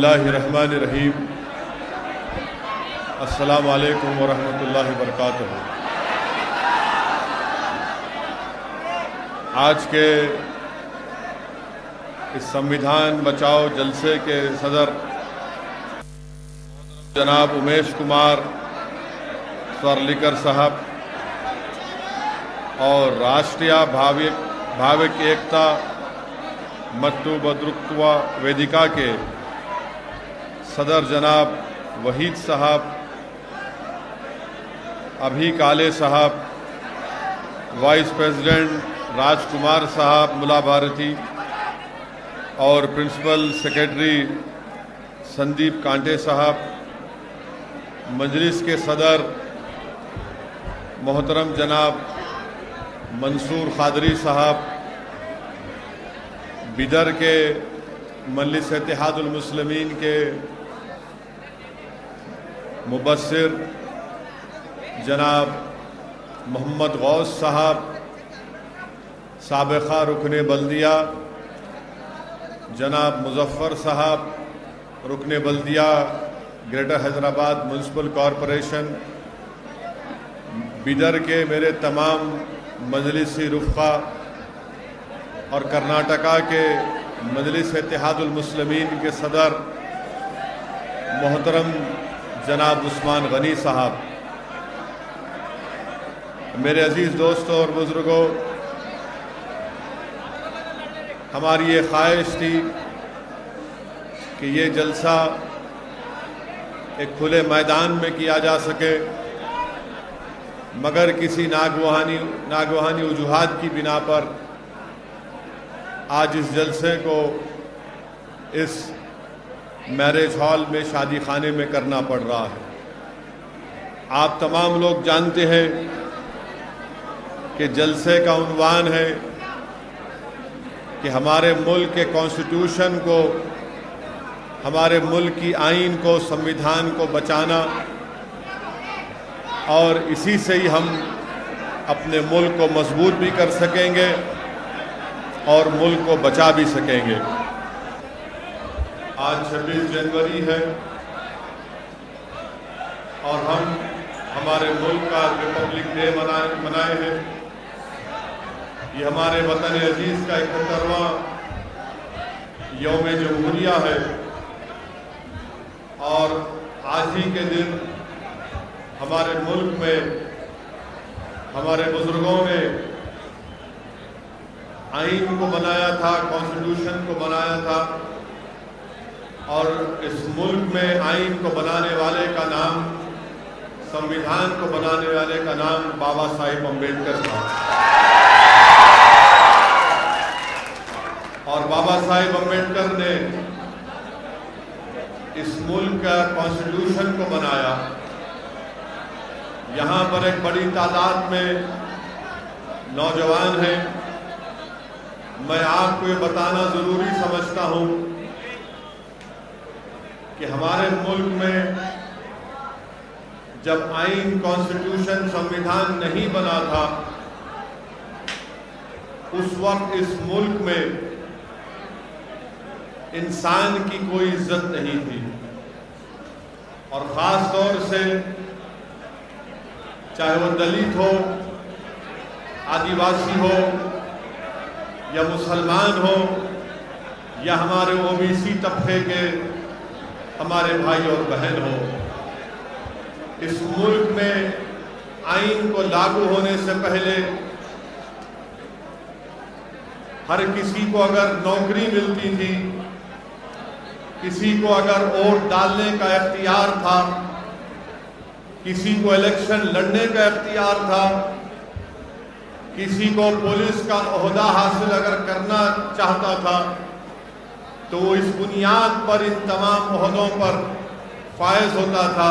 اللہ الرحمن الرحیم۔ السلام علیکم ورحمۃ اللہ وبرکاتہ۔ آج کے اس سنویدھان بچاؤ جلسے کے صدر جناب امیش کمار سورلیکر صاحب اور راشٹریہ بھاوک ایکتا متو بدرکتوا ویدیکا کے صدر جناب وحید صاحب، ابھی کالے صاحب، وائس پریزیڈنٹ راج کمار صاحب ملا بھارتی اور پرنسپل سیکرٹری سندیپ کانٹے صاحب، مجلس کے صدر محترم جناب منصور قادری صاحب، بیدر کے مجلس اتحاد المسلمین کے مبصر جناب محمد غوث صاحب، سابقہ رکن بلدیہ جناب مظفر صاحب، رکن بلدیہ greater Hyderabad municipal corporation, Bidar کے میرے تمام مجلسی رفقا اور کرناٹکا کے مجلس اتحاد المسلمین کے صدر محترم جناب عثمان غنی صاحب، میرے عزیز دوستوں اور بزرگوں، ہماری یہ خواہش تھی کہ یہ جلسہ ایک کھلے میدان میں کیا جا سکے، مگر کسی ناگوانی وجوہات کی بنا پر آج اس جلسے کو اس میرج ہال میں، شادی خانے میں کرنا پڑ رہا ہے۔ آپ تمام لوگ جانتے ہیں کہ جلسے کا عنوان ہے کہ ہمارے ملک کے کانسٹیٹیوشن کو، ہمارے ملک کی آئین کو، سنویدھان کو بچانا، اور اسی سے ہی ہم اپنے ملک کو مضبوط بھی کر سکیں گے اور ملک کو بچا بھی سکیں گے۔ آج 26 جنوری ہے اور ہم ہمارے ملک کا ریپبلک ڈے منائے ہیں۔ یہ ہمارے وطن عزیز کا 71واں یوم جمہوریہ ہے، اور آج ہی کے دن ہمارے ملک میں ہمارے بزرگوں نے آئین کو بنایا تھا، کانسٹیٹیوشن کو بنایا تھا، اور اس ملک میں آئین کو بنانے والے کا نام، سنویدھان کو بنانے والے کا نام بابا صاحب امبیڈکر تھا، اور بابا صاحب امبیڈکر نے اس ملک کا کانسٹیٹیوشن کو بنایا۔ یہاں پر ایک بڑی تعداد میں نوجوان ہیں۔ میں آپ کو یہ بتانا ضروری سمجھتا ہوں کہ ہمارے ملک میں جب آئین، کانسٹیٹیوشن، سنویدھان نہیں بنا تھا، اس وقت اس ملک میں انسان کی کوئی عزت نہیں تھی، اور خاص طور سے چاہے وہ دلت ہو، آدیواسی ہو، یا مسلمان ہو، یا ہمارے OBC طبقے کے ہمارے بھائی اور بہن ہو۔ اس ملک میں آئین کو لاگو ہونے سے پہلے ہر کسی کو اگر نوکری ملتی تھی، کسی کو اگر ووٹ ڈالنے کا اختیار تھا، کسی کو الیکشن لڑنے کا اختیار تھا، کسی کو پولیس کا عہدہ حاصل اگر کرنا چاہتا تھا، تو وہ اس بنیاد پر ان تمام عہدوں پر فائز ہوتا تھا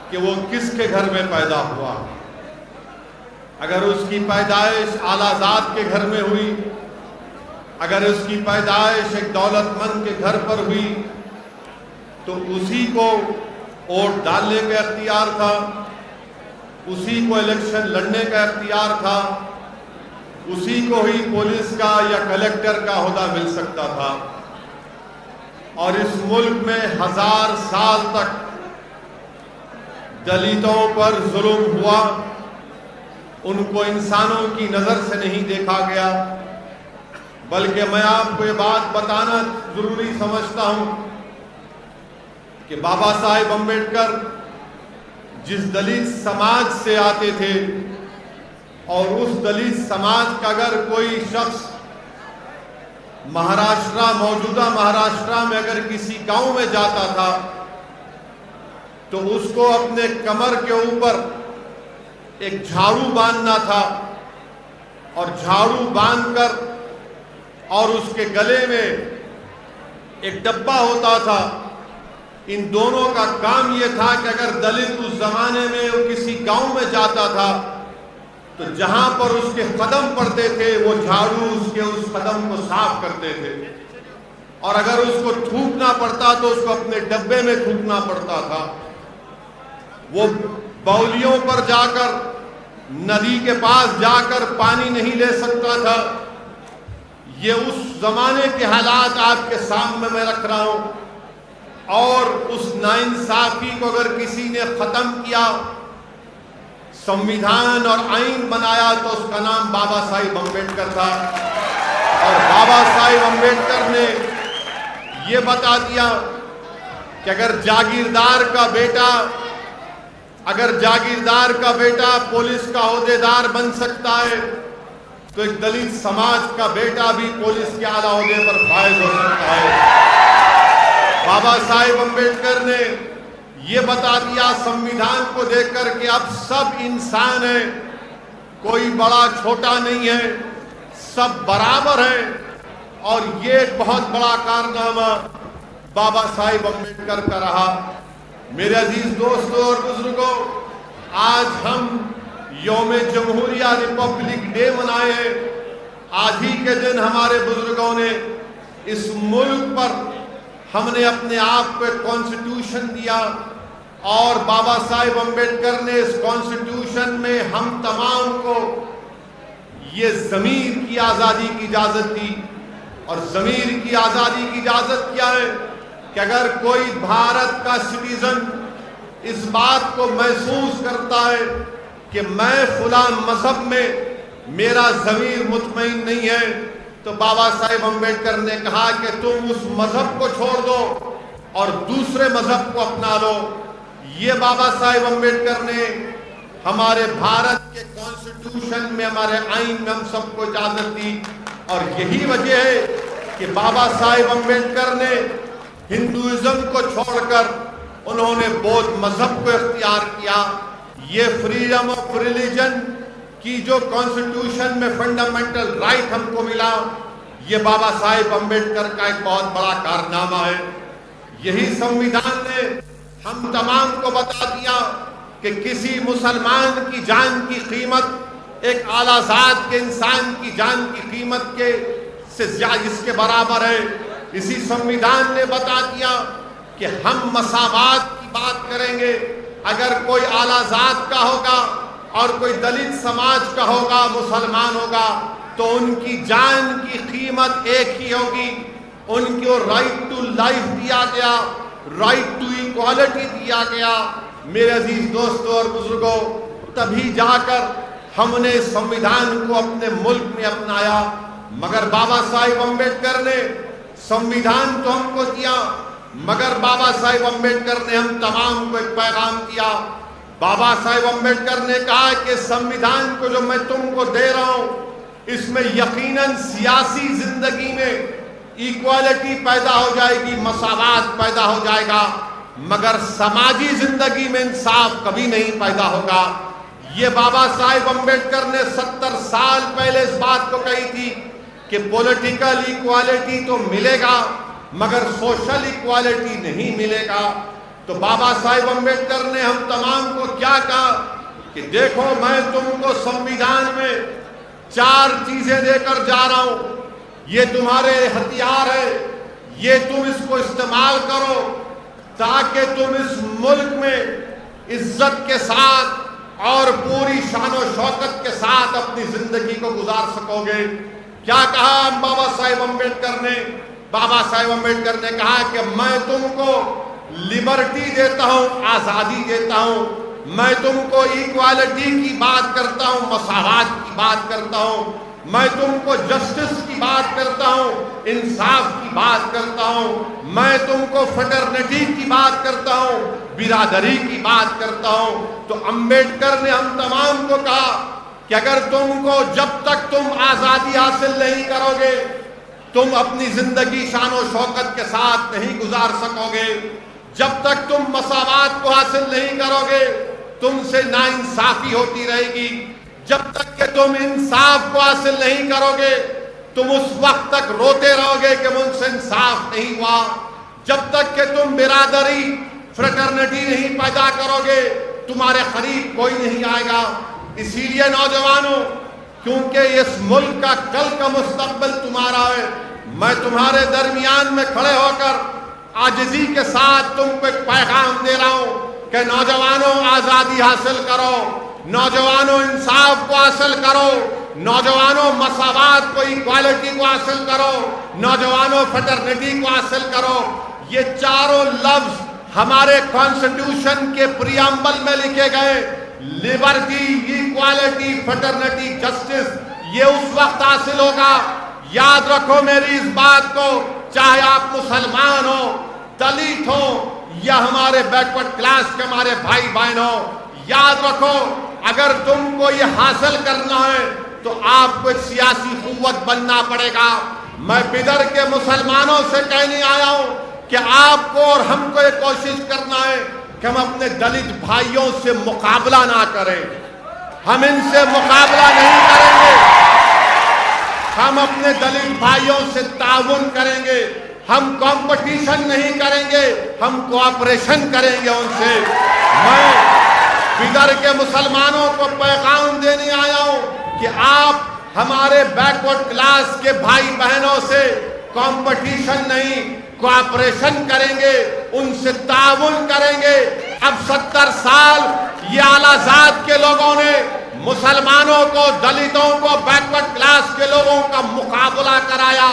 کہ وہ کس کے گھر میں پیدا ہوا۔ اگر اس کی پیدائش اعلیٰ ذات کے گھر میں ہوئی، اگر اس کی پیدائش ایک دولت مند کے گھر پر ہوئی، تو اسی کو ووٹ ڈالنے کا اختیار تھا، اسی کو الیکشن لڑنے کا اختیار تھا، اسی کو ہی پولیس کا یا کلیکٹر کا عہدہ مل سکتا تھا۔ اور اس ملک میں 1000 سال تک دلتوں پر ظلم ہوا، ان کو انسانوں کی نظر سے نہیں دیکھا گیا، بلکہ میں آپ کو یہ بات بتانا ضروری سمجھتا ہوں کہ بابا صاحب امبیڈکر جس دلت سماج سے آتے تھے، اور اس دلت سماج کا اگر کوئی شخص موجودہ مہاراشٹرا میں اگر کسی گاؤں میں جاتا تھا تو اس کو اپنے کمر کے اوپر ایک جھاڑو باندھنا تھا، اور جھاڑو باندھ کر اور اس کے گلے میں ایک ڈبہ ہوتا تھا۔ ان دونوں کا کام یہ تھا کہ اگر دلت اس زمانے میں کسی گاؤں میں جاتا تھا تو جہاں پر اس کے قدم پڑتے تھے وہ جھاڑو اس قدم کو صاف کرتے تھے، اور اگر اس کو تھوکنا پڑتا تو اس کو اپنے ڈبے میں تھوکنا پڑتا تھا۔ وہ باولیوں پر جا کر، ندی کے پاس جا کر پانی نہیں لے سکتا تھا۔ یہ اس زمانے کے حالات آپ کے سامنے میں رکھ رہا ہوں، اور اس ناانصافی کو اگر کسی نے ختم کیا، سمویدھان اور آئین بنایا، تو اس کا نام بابا صاحب امبیڈکر تھا۔ اور بابا صاحب امبیڈکر نے یہ بتا دیا کہ اگر جاگیردار کا بیٹا پولیس کا عہدیدار بن سکتا ہے تو ایک دلت سماج کا بیٹا بھی پولیس کے اعلیٰ عہدے پر فائز ہو سکتا ہے۔ بابا صاحب امبیڈکر نے یہ بتا دیا سمویدھان کو دیکھ کر کہ اب سب انسان ہیں، کوئی بڑا چھوٹا نہیں ہے، سب برابر ہیں، اور یہ ایک بہت بڑا کارنامہ بابا صاحب امبیڈکر کا رہا۔ میرے عزیز دوستوں اور بزرگوں، آج ہم یوم جمہوریہ ریپبلک ڈے منائے ہیں۔ آج ہی کے دن ہمارے بزرگوں نے اس ملک پر، ہم نے اپنے آپ کو ایک کانسٹیٹیوشن دیا، اور بابا صاحب امبیڈکر نے اس کانسٹیٹیوشن میں ہم تمام کو یہ ضمیر کی آزادی کی اجازت دی۔ اور ضمیر کی آزادی کی اجازت کیا ہے کہ اگر کوئی بھارت کا سٹیزن اس بات کو محسوس کرتا ہے کہ میں فلاں مذہب میں میرا ضمیر مطمئن نہیں ہے، تو بابا صاحب امبیڈکر نے کہا کہ تم اس مذہب کو چھوڑ دو اور دوسرے مذہب کو اپنا لو۔ یہ بابا صاحب امبیڈکر نے ہمارے بھارت کے کانسٹیٹیوشن میں، ہمارے آئین میں ہم سب کو اجازت دی، اور یہی وجہ ہے کہ بابا صاحب امبیڈکر نے ہندوازم کو چھوڑ کر انہوں نے بودھ مذہب کو اختیار کیا۔ یہ فریڈم آف ریلیجن کی جو کانسٹیٹیوشن میں فنڈامنٹل رائٹ ہم کو ملا، یہ بابا صاحب امبیڈکر کا ایک بہت بڑا کارنامہ ہے۔ یہی سمویدھان نے ہم تمام کو بتا دیا کہ کسی مسلمان کی جان کی قیمت ایک اعلیٰ ذات کے انسان کی جان کی قیمت کے سے زیادہ اس کے برابر ہے۔ اسی سمویدھان نے بتا دیا کہ ہم مساوات کی بات کریں گے۔ اگر کوئی اعلیٰ ذات کا ہوگا اور کوئی دلت سماج کا ہوگا، مسلمان ہوگا، تو ان کی جان کی قیمت ایک ہی ہوگی۔ ان کو رائٹ ٹو لائف دیا گیا، رائٹ ٹو ایکوالٹی دیا گیا۔ میرے عزیز دوستوں اور بزرگوں، تبھی جا کر ہم نے سمویدھان کو اپنے ملک میں اپنایا۔ مگر بابا صاحب امبیڈکر نے سمویدھان تو ہم کو دیا، مگر بابا صاحب امبیڈکر نے ہم تمام کو ایک پیغام دیا۔ بابا صاحب امبیڈکر نے کہا کہ سمویدھان کو جو میں تم کو دے رہا ہوں، اس میں یقیناً سیاسی زندگی میں ایکوالٹی پیدا ہو جائے گی، مساوات پیدا ہو جائے گا، مگر سماجی زندگی میں انصاف کبھی نہیں پیدا ہوگا۔ یہ بابا صاحب امبیڈکر نے 70 سال پہلے اس بات کو کہی تھی کہ پولیٹیکل ایکوالٹی تو ملے گا مگر سوشل ایکوالٹی نہیں ملے گا۔ تو بابا صاحب امبیڈکر نے ہم تمام کو کیا کہا کہ دیکھو، میں تم کو سمویدھان میں 4 چیزیں دے کر جا رہا ہوں، یہ تمہارے ہتھیار ہے، یہ تم اس کو استعمال کرو تاکہ تم اس ملک میں عزت کے ساتھ اور پوری شان و شوکت کے ساتھ اپنی زندگی کو گزار سکو گے۔ کیا کہا بابا صاحب امبیڈکر نے بابا صاحب امبیڈکر نے کہا کہ میں تم کو لبرٹی دیتا ہوں، آزادی دیتا ہوں، میں تم کو ایکوالٹی کی بات کرتا ہوں، مساوات کی بات کرتا ہوں، میں تم کو جسٹس کی بات کرتا ہوں، انصاف کی بات کرتا ہوں، میں تم کو فٹرنٹی کی بات کرتا ہوں، برادری کی بات کرتا ہوں۔ تو امبیڈکر نے ہم تمام کو کہا کہ اگر تم کو جب تک تم آزادی حاصل نہیں کرو گے، تم اپنی زندگی شان و شوکت کے ساتھ نہیں گزار سکو گے، جب تک تم مساوات کو حاصل نہیں کرو گے تم سے ناانصافی ہوتی رہے گی، جب تک کہ تم انصاف کو حاصل نہیں کرو گے تم اس وقت تک روتے رہو گے کہ مجھ سے انصاف نہیں ہوا، جب تک کہ تم برادری فریٹرنٹی نہیں پیدا کرو گے تمہارے قریب کوئی نہیں آئے گا۔ اسی لیے نوجوانوں، کیونکہ اس ملک کا کل کا مستقبل تمہارا ہے، میں تمہارے درمیان میں کھڑے ہو کر عاجزی کے ساتھ تم کو ایک پیغام دے رہا ہوں کہ نوجوانوں آزادی حاصل کرو، نوجوانوں انصاف کو حاصل کرو، نوجوانوں مساوات کو، ایکوالٹی کو حاصل کرو، نوجوانوں فٹرنٹی کو حاصل کرو۔ یہ چاروں لفظ ہمارے کانسٹیٹیوشن کے پریامبل میں لکھے گئے، لبرٹی، ایکوالٹی، فٹرنٹی، جسٹس، یہ اس وقت حاصل ہوگا، یاد رکھو میری اس بات کو، چاہے آپ مسلمان ہو، دلت ہو یا ہمارے بیکورڈ کلاس کے ہمارے بھائی بہن ہو، یاد رکھو اگر تم کو یہ حاصل کرنا ہے تو آپ کو ایک سیاسی قوت بننا پڑے گا۔ میں بدر کے مسلمانوں سے کہنے آیا ہوں کہ آپ کو اور ہم کو یہ کوشش کرنا ہے کہ ہم اپنے دلت بھائیوں سے مقابلہ نہ کریں، ہم ان سے مقابلہ نہیں کریں گے، ہم اپنے دلت بھائیوں سے تعاون کریں گے، ہم کمپٹیشن نہیں کریں گے، ہم کوآپریشن کریں گے ان سے۔ میں بدر کے مسلمانوں کو پیغام دینے آیا ہوں کہ آپ ہمارے بیکورڈ کلاس کے بھائی بہنوں سے کمپٹیشن نہیں، کوآپریشن کریں گے، ان سے تعاون کریں گے۔ اب 70 سال یہ اعلیٰ ذات کے لوگوں نے مسلمانوں کو، دلتوں کو، بیکورڈ کلاس کے لوگوں کا مقابلہ کرایا،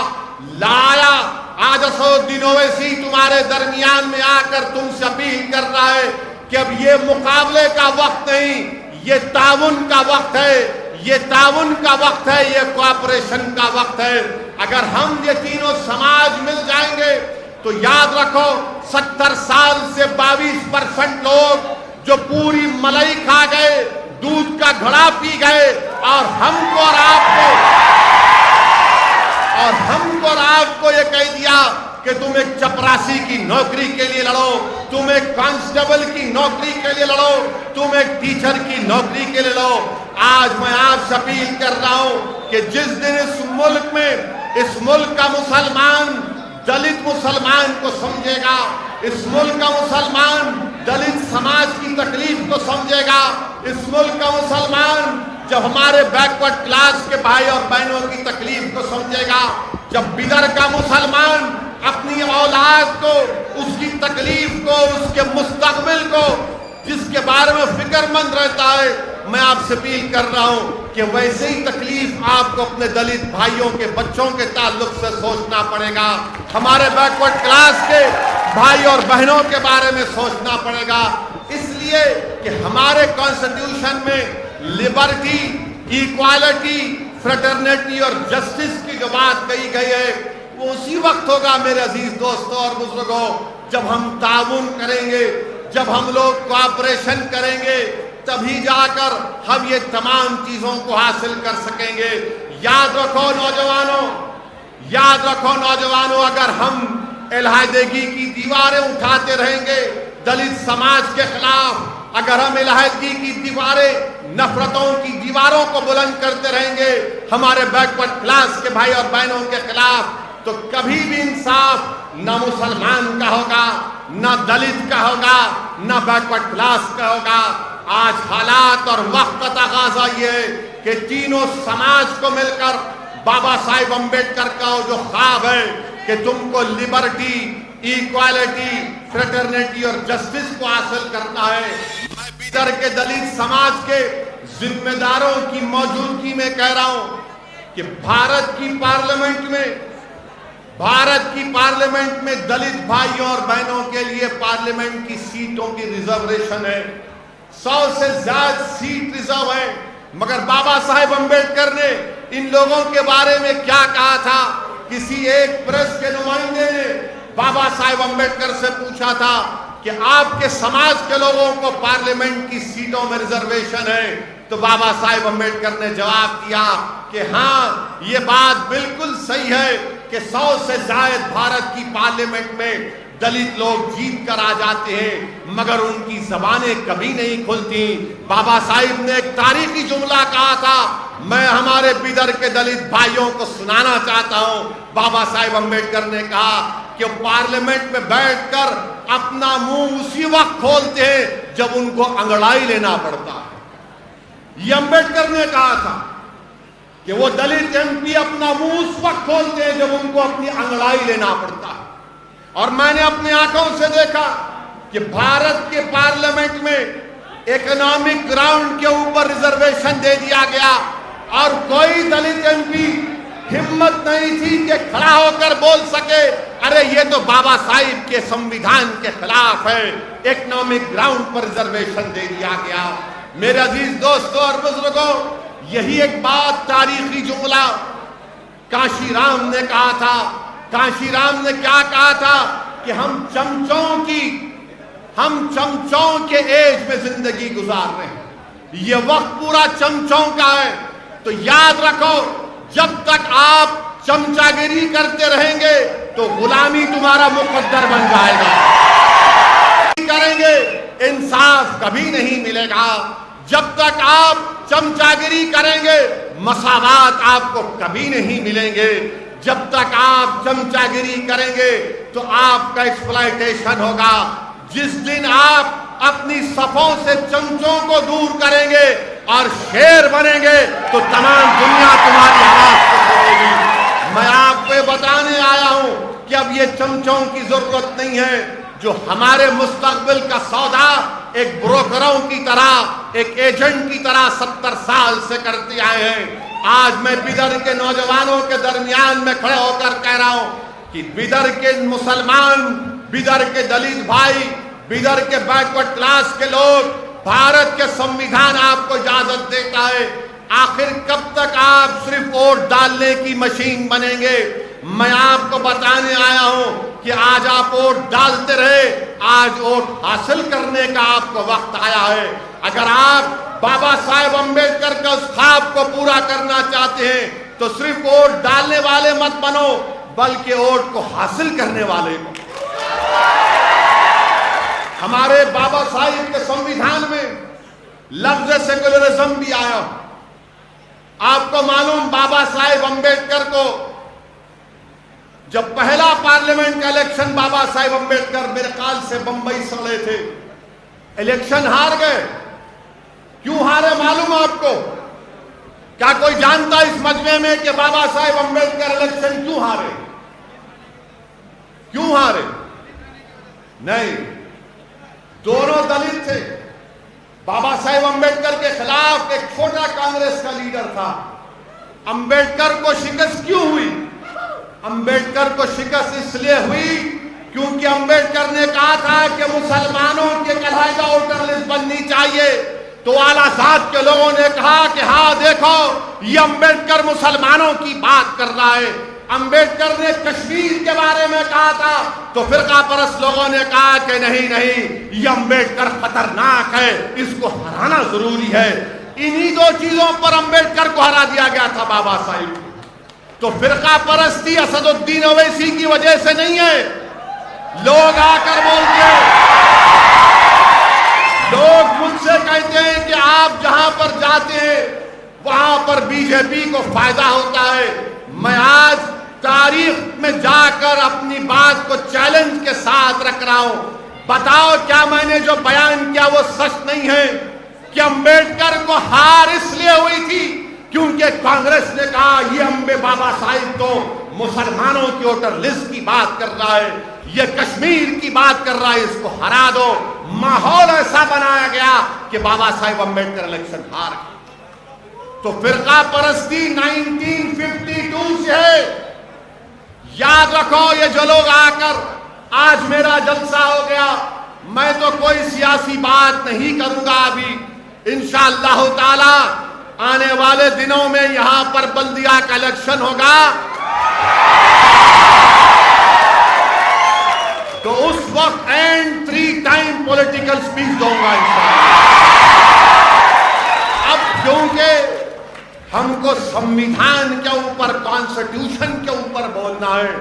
لایا۔ آج اسدالدین اویسی تمہارے درمیان میں آ کر تم سے اپیل کر رہا ہے کہ اب یہ مقابلے کا وقت نہیں، یہ تعاون کا وقت ہے، یہ تعاون کا وقت ہے، یہ کوآپریشن کا وقت ہے۔ اگر ہم یہ تینوں سماج مل جائیں گے تو یاد رکھو 70 سال سے 22% لوگ جو پوری ملائی کھا گئے، دودھ کا گھڑا پی گئے، اور ہم کو اور آپ کو یہ کہہ دیا کہ تم ایک چپراسی کی نوکری کے لیے لڑو، تم ایک کانسٹیبل کی نوکری کے لیے لڑو، تم ایک ٹیچر کی نوکری کے لیے لڑو۔ آج میں آپ سے اپیل کر رہا ہوں کہ جس دن اس ملک میں، اس ملک کا مسلمان دلت مسلمان کو سمجھے گا، اس ملک کا مسلمان دلت سماج کی تکلیف کو سمجھے گا، اس ملک کا مسلمان جب ہمارے بیکورڈ کلاس کے بھائی اور بہنوں کی تکلیف کو سمجھے گا، جب بدر کا مسلمان اپنی اولاد کو، اس کی تکلیف کو، اس کے مستقبل کو، جس کے بارے میں فکر مند رہتا ہے، میں آپ سے اپیل کر رہا ہوں کہ ویسے ہی تکلیف آپ کو اپنے دلت بھائیوں کے بچوں کے تعلق سے سوچنا پڑے گا، ہمارے بیکورڈ کلاس کے بھائی اور بہنوں کے بارے میں سوچنا پڑے گا، اس لیے کہ ہمارے کانسٹیٹیوشن میں لبرٹی، ایکوالٹی، فریٹرنٹی اور جسٹس کی جو بات کہی گئی ہے وہ اسی وقت ہوگا میرے عزیز دوستوں اور بزرگوں جب ہم تعاون کریں گے، جب ہم لوگ کوآپریشن کریں گے، تبھی جا کر ہم یہ تمام چیزوں کو حاصل کر سکیں گے۔ یاد رکھو نوجوانوں، یاد رکھو نوجوانوں، اگر ہم علیحدگی کی دیواریں اٹھاتے رہیں گے دلت سماج کے خلاف، اگر ہم علیحدگی کی دیواریں، نفرتوں کی دیواروں کو بلند کرتے رہیں گے ہمارے بیکورڈ کلاس کے بھائی اور بہنوں کے خلاف، تو کبھی بھی انصاف نہ مسلمان کا ہوگا، نہ دلت کا ہوگا، نہ بیکورڈ کلاس کا ہوگا۔ آج حالات اور وقت کا تقاضا یہ ہے کہ تینوں سماج کو مل کر بابا صاحب امبیڈکر کا جو خواب ہے کہ تم کو لبرٹی، ایکوالٹی، فریٹرنٹی اور جسٹس کو حاصل کرنا ہے۔ میں بدر کے دلت سماج کے ذمہ داروں کی موجودگی میں کہہ رہا ہوں کہ بھارت کی پارلیمنٹ میں بھارت کی پارلیمنٹ میں دلت بھائیوں اور بہنوں کے لیے پارلیمنٹ کی سیٹوں کی ریزرویشن ہے، 100 سے زیادہ سیٹ ریزرو ہے، مگر بابا صاحب امبیڈکر نے ان لوگوں کے بارے میں کیا کہا تھا؟ کسی ایک پریس کے نمائندے نے بابا صاحب امبیڈکر سے پوچھا تھا کہ آپ کے سماج کے لوگوں کو پارلیمنٹ کی سیٹوں میں ریزرویشن ہے، تو بابا صاحب امبیڈکر نے جواب دیا کہ ہاں یہ بات بالکل صحیح ہے کہ 100 سے زائد بھارت کی پارلیمنٹ میں دلت لوگ جیت کر آ جاتے ہیں، مگر ان کی زبانیں کبھی نہیں کھلتی۔ بابا صاحب نے ایک تاریخی جملہ کہا تھا، میں ہمارے بیدر کے دلت بھائیوں کو سنانا چاہتا ہوں۔ بابا صاحب امبیڈکر نے کہا کہ پارلیمنٹ میں بیٹھ کر اپنا منہ اسی وقت کھولتے ہیں جب ان کو انگڑائی لینا پڑتا ہے۔ یہ امبیڈکر نے کہا تھا کہ وہ دلت ایم پی اپنا منہ اس وقت کھولتے ہیں جب ان کو اپنی انگڑائی لینا پڑتا ہے۔ اور میں نے اپنی آنکھوں سے دیکھا کہ بھارت کے پارلیمنٹ میں اکنامک گراؤنڈ کے اوپر ریزرویشن دے دیا گیا، اور کوئی دلت ایم پی ہمت نہیں تھی کہ کھڑا ہو کر بول سکے ارے یہ تو بابا صاحب کے سمویدھان کے خلاف ہے، اکنامک گراؤنڈ پر ریزرویشن دے دیا گیا۔ میرے عزیز دوستوں اور بزرگوں، یہی ایک بات تاریخی جملہ کانشی رام نے کہا تھا۔ کانشی رام نے کیا کہا تھا کہ ہم چمچوں کے ایج میں زندگی گزار رہے ہیں، یہ وقت پورا چمچوں کا ہے، تو یاد رکھو جب تک آپ چمچا گیری کرتے رہیں گے تو غلامی تمہارا مقدر بن جائے گا، کریں گے انصاف کبھی نہیں ملے گا۔ جب تک آپ چمچا گیری کریں گے مساوات آپ کو کبھی نہیں ملیں گے۔ جب تک آپ چمچا گیری کریں گے تو آپ کا ایکسپلائٹیشن ہوگا۔ جس دن آپ اپنی صفوں سے چمچوں کو دور کریں گے اور شیر بنیں گے تو تمام دنیا تمہاری آواز کو سنے گی۔ میں آپ کو بتانے آیا ہوں کہ اب یہ چمچوں کی ضرورت نہیں ہے جو ہمارے مستقبل کا سودا ایک بروکروں کی طرح، ایک ایجنٹ کی طرح 70 سال سے کرتے آئے ہیں۔ آج میں بیدر کے نوجوانوں کے درمیان میں کھڑے ہو کر کہہ رہا ہوں کہ بیدر کے مسلمان، بیدر کے دلت بھائی، بیدر کے بیکورڈ کلاس کے لوگ، بھارت کے سمویدھان آپ کو اجازت دیتا ہے، آخر کب تک آپ صرف ووٹ ڈالنے کی مشین بنیں گے؟ میں آپ کو بتانے آیا ہوں کہ آج آپ ووٹ ڈالتے رہے، آج ووٹ حاصل کرنے کا آپ کو وقت آیا ہے۔ اگر آپ بابا صاحب امبیڈکر کا اس خواب کو پورا کرنا چاہتے ہیں تو صرف ووٹ ڈالنے والے مت بنو، بلکہ ووٹ کو حاصل کرنے والے بنو۔ ہمارے بابا صاحب کے سمویدھان میں لفظ سیکولرزم بھی آیا۔ آپ کو معلوم بابا صاحب امبیڈکر کو جب پہلا پارلیمنٹ کا الیکشن بابا صاحب امبیڈکر میرے خیال سے بمبئی سے لڑے تھے، الیکشن ہار گئے۔ کیوں ہارے معلوم آپ کو؟ کیا کوئی جانتا اس مجمع میں کہ بابا صاحب امبیڈکر الیکشن کیوں ہارے؟ کیوں ہارے؟ نہیں، دونوں دلت تھے۔ بابا صاحب امبیڈکر کے خلاف ایک چھوٹا کانگریس کا لیڈر تھا۔ امبیڈکر کو شکست کیوں ہوئی؟ امبیڈکر کو شکست اس لیے ہوئی کیونکہ امبیڈکر نے کہا تھا کہ مسلمانوں کے علیحدہ ووٹر لسٹ بننی چاہیے، تو اعلیٰ ذات کے لوگوں نے کہا کہ ہاں دیکھو یہ امبیڈکر مسلمانوں کی بات کر رہا ہے۔ امبیڈکر نے کشمیر کے بارے میں کہا تھا تو فرقہ پرست لوگوں نے کہا کہ نہیں یہ امبیڈکر خطرناک ہے، اس کو ہرانا ضروری ہے۔ انہی دو چیزوں پر امبیڈکر کو ہرا دیا گیا تھا بابا صاحب۔ تو فرقہ پرستی اسد الدین اویسی کی وجہ سے نہیں ہے۔ لوگ آ کر بولتے ہیں، لوگ مجھ سے کہتے ہیں کہ آپ جہاں پر جاتے ہیں وہاں پر بی جے پی کو فائدہ ہوتا ہے۔ میں آج تاریخ میں جا کر اپنی بات کو چیلنج کے ساتھ رکھ رہا ہوں، بتاؤ کیا میں نے جو بیان کیا وہ سچ نہیں ہے کہ امبیڈکر کو ہار اس لیے ہوئی تھی کیونکہ کانگریس نے کہا یہ بابا صاحب تو مسلمانوں کی ووٹر لسٹ کی بات کر رہا ہے، یہ کشمیر کی بات کر رہا ہے، اس کو ہرا دو۔ ماحول ایسا بنایا گیا کہ بابا صاحب امبیڈکر الیکشن ہار گئے۔ تو فرقہ پرستی 1952 سے ہے، یاد رکھو یہ جو لوگ آ کر آج میرا جلسہ ہو گیا، میں تو کوئی سیاسی بات نہیں کروں گا ابھی، انشاءاللہ تعالی آنے والے دنوں میں یہاں پر بلدیہ کا الیکشن ہوگا تو اس وقت اینڈ 3 ٹائم پولیٹیکل سپیچ دوں گا انشاءاللہ۔ اب کیونکہ ہم کو سنویدھان کے اوپر، کانسٹیٹیوشن کے اوپر بولنا ہے،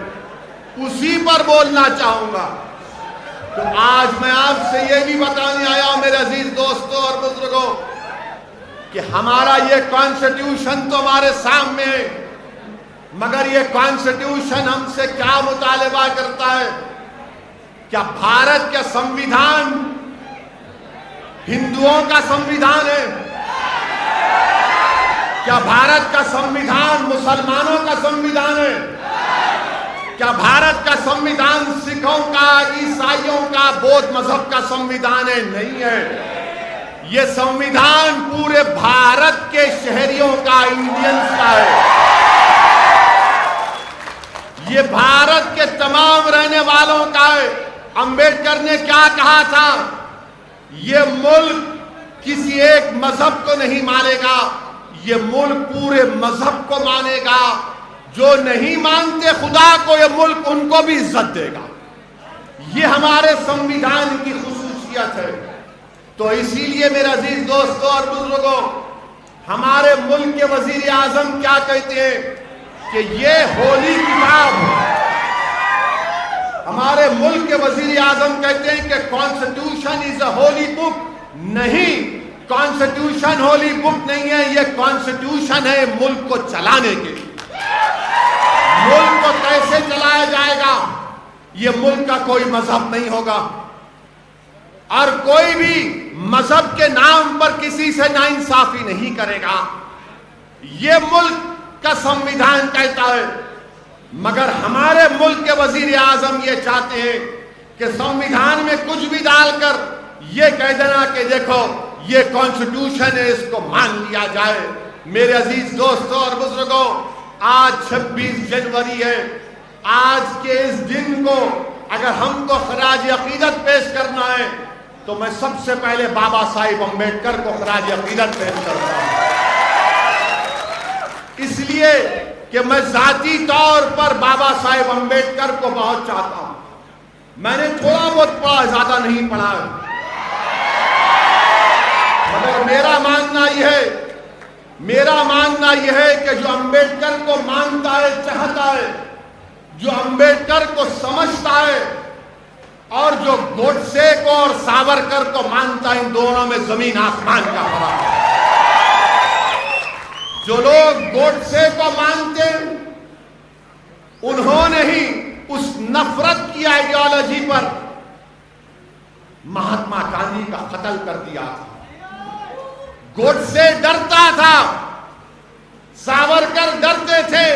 اسی پر بولنا چاہوں گا، تو آج میں آپ سے یہ بھی بتانے آیا ہوں میرے عزیز دوستوں اور بزرگوں کہ ہمارا یہ کانسٹیٹیوشن تو ہمارے سامنے ہے، مگر یہ کانسٹیٹیوشن ہم سے کیا مطالبہ کرتا ہے؟ کیا بھارت کا سنویدھان ہندوؤں کا سنویدھان ہے؟ کیا بھارت کا سنویدھان مسلمانوں کا سنویدھان ہے؟ کیا بھارت کا سنویدھان سکھوں کا، عیسائیوں کا، بودھ مذہب کا سنویدھان ہے؟ نہیں ہے۔ یہ سنویدھان پورے بھارت کے شہریوں کا، انڈینز کا ہے۔ یہ بھارت کے تمام رہنے والوں کا ہے۔ امبیڈکر نے کیا کہا تھا؟ یہ ملک کسی ایک مذہب کو نہیں مانے گا، یہ ملک پورے مذہب کو مانے گا، جو نہیں مانتے خدا کو یہ ملک ان کو بھی عزت دے گا۔ یہ ہمارے سنویدھان کی خصوصیت ہے۔ تو اسی لیے میرے عزیز دوستوں اور بزرگوں، ہمارے ملک کے وزیر اعظم کیا کہتے ہیں کہ یہ ہولی کتاب ہے۔ ہمارے ملک کے وزیر اعظم کہتے ہیں کہ کانسٹیٹیوشن از اے ہولی بک۔ نہیں، کانسٹیٹیوشن ہولی بک نہیں ہے، یہ کانسٹیٹیوشن ہے ملک کو چلانے کے لیے۔ ملک کو کیسے چلایا جائے گا؟ یہ ملک کا کوئی مذہب نہیں ہوگا، اور کوئی بھی مذہب کے نام پر کسی سے ناانصافی نہیں کرے گا۔ یہ ملک کا سنویدھان کہتا ہے، مگر ہمارے ملک کے وزیر اعظم یہ چاہتے ہیں کہ سنویدھان میں کچھ بھی ڈال کر یہ کہہ دینا کہ دیکھو یہ کانسٹیٹیوشن ہے، اس کو مان لیا جائے۔ میرے عزیز دوستوں اور بزرگوں، آج 26 جنوری ہے۔ آج کے اس دن کو اگر ہم کو خراج عقیدت پیش کرنا ہے تو میں سب سے پہلے بابا صاحب امبیڈکر کو خراج عقیدت پیش کرتا ہوں، اس لیے کہ میں ذاتی طور پر بابا صاحب امبیڈکر کو بہت چاہتا ہوں۔ میں نے تھوڑا بہت پڑھا، زیادہ نہیں پڑھا ہے، مگر میرا ماننا یہ ہے کہ جو امبیڈکر کو مانتا ہے، چاہتا ہے، جو امبیڈکر کو سمجھتا ہے، اور جو گوڈسے کو اور ساورکر کو مانتا ہے، ان دونوں میں زمین آسمان کا فرق ہے۔ جو لوگ گوڈسے کو مانتے ہیں، انہوں نے ہی اس نفرت کی آئیڈیالوجی پر مہاتما گاندھی کا قتل کر دیا تھا۔ گوڈسے ڈرتا تھا، ساورکر ڈرتے تھے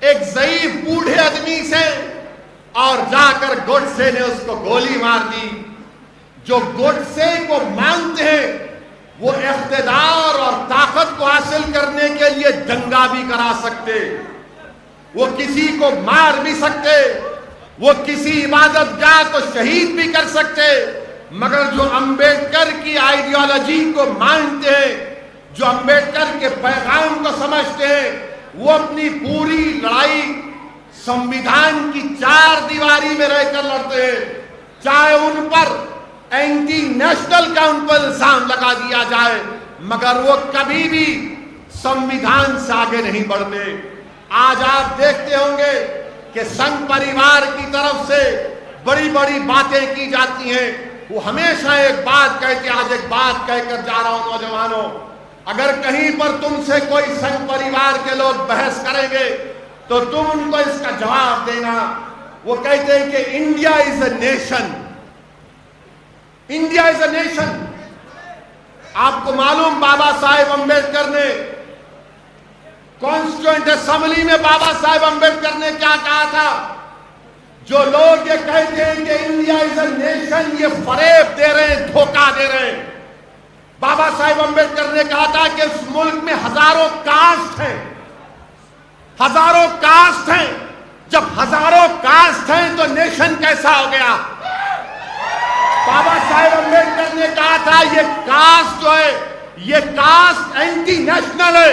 ایک ضعیف بوڑھے آدمی سے، اور جا کر گوڈسے نے اس کو گولی مار دی۔ جو گوڈسے کو مانتے ہیں وہ اقتدار اور طاقت کو حاصل کرنے کے لیے دنگا بھی کرا سکتے، وہ کسی کو مار بھی سکتے، وہ کسی عبادت گاہ کو شہید بھی کر سکتے، مگر جو امبیڈکر کی آئیڈیالوجی کو مانتے ہیں، جو امبیڈکر کے پیغام کو سمجھتے ہیں، وہ اپنی پوری لڑائی سنویدھان کی 4 دیواری میں رہ کر لڑتے ہیں، چاہے ان پر اینٹی نیشنل کا ان پر الزام لگا دیا جائے، مگر وہ کبھی بھی سنویدھان سے آگے نہیں بڑھتے۔ آج آپ دیکھتے ہوں گے کہ سنگھ پریوار کی طرف سے بڑی بڑی باتیں کی جاتی ہیں، وہ ہمیشہ ایک بات کہتے ہیں، آج ایک بات کہہ کر جا رہا ہوں نوجوانوں، اگر کہیں پر تم سے کوئی سنگھ پریوار کے لوگ بحث کریں گے تو تم ان کو اس کا جواب دینا۔ وہ کہتے ہیں کہ India is a nation, India is a nation. آپ کو معلوم بابا صاحب امبیڈکر نے کانسٹیٹوئنٹ اسمبلی میں بابا صاحب امبیڈکر نے کیا کہا تھا؟ جو لوگ یہ کہتے ہیں کہ انڈیا از اے نیشن، یہ فریب دے رہے ہیں، دھوکہ دے رہے ہیں۔ بابا صاحب امبیڈکر نے کہا تھا کہ اس ملک میں ہزاروں کاسٹ ہیں، ہزاروں کاسٹ ہیں، جب ہزاروں کاسٹ ہیں تو نیشن کیسا ہو گیا؟ بابا صاحب امبیڈکر نے کہا تھا یہ کاسٹ جو ہے یہ کاسٹ اینٹی نیشنل ہے.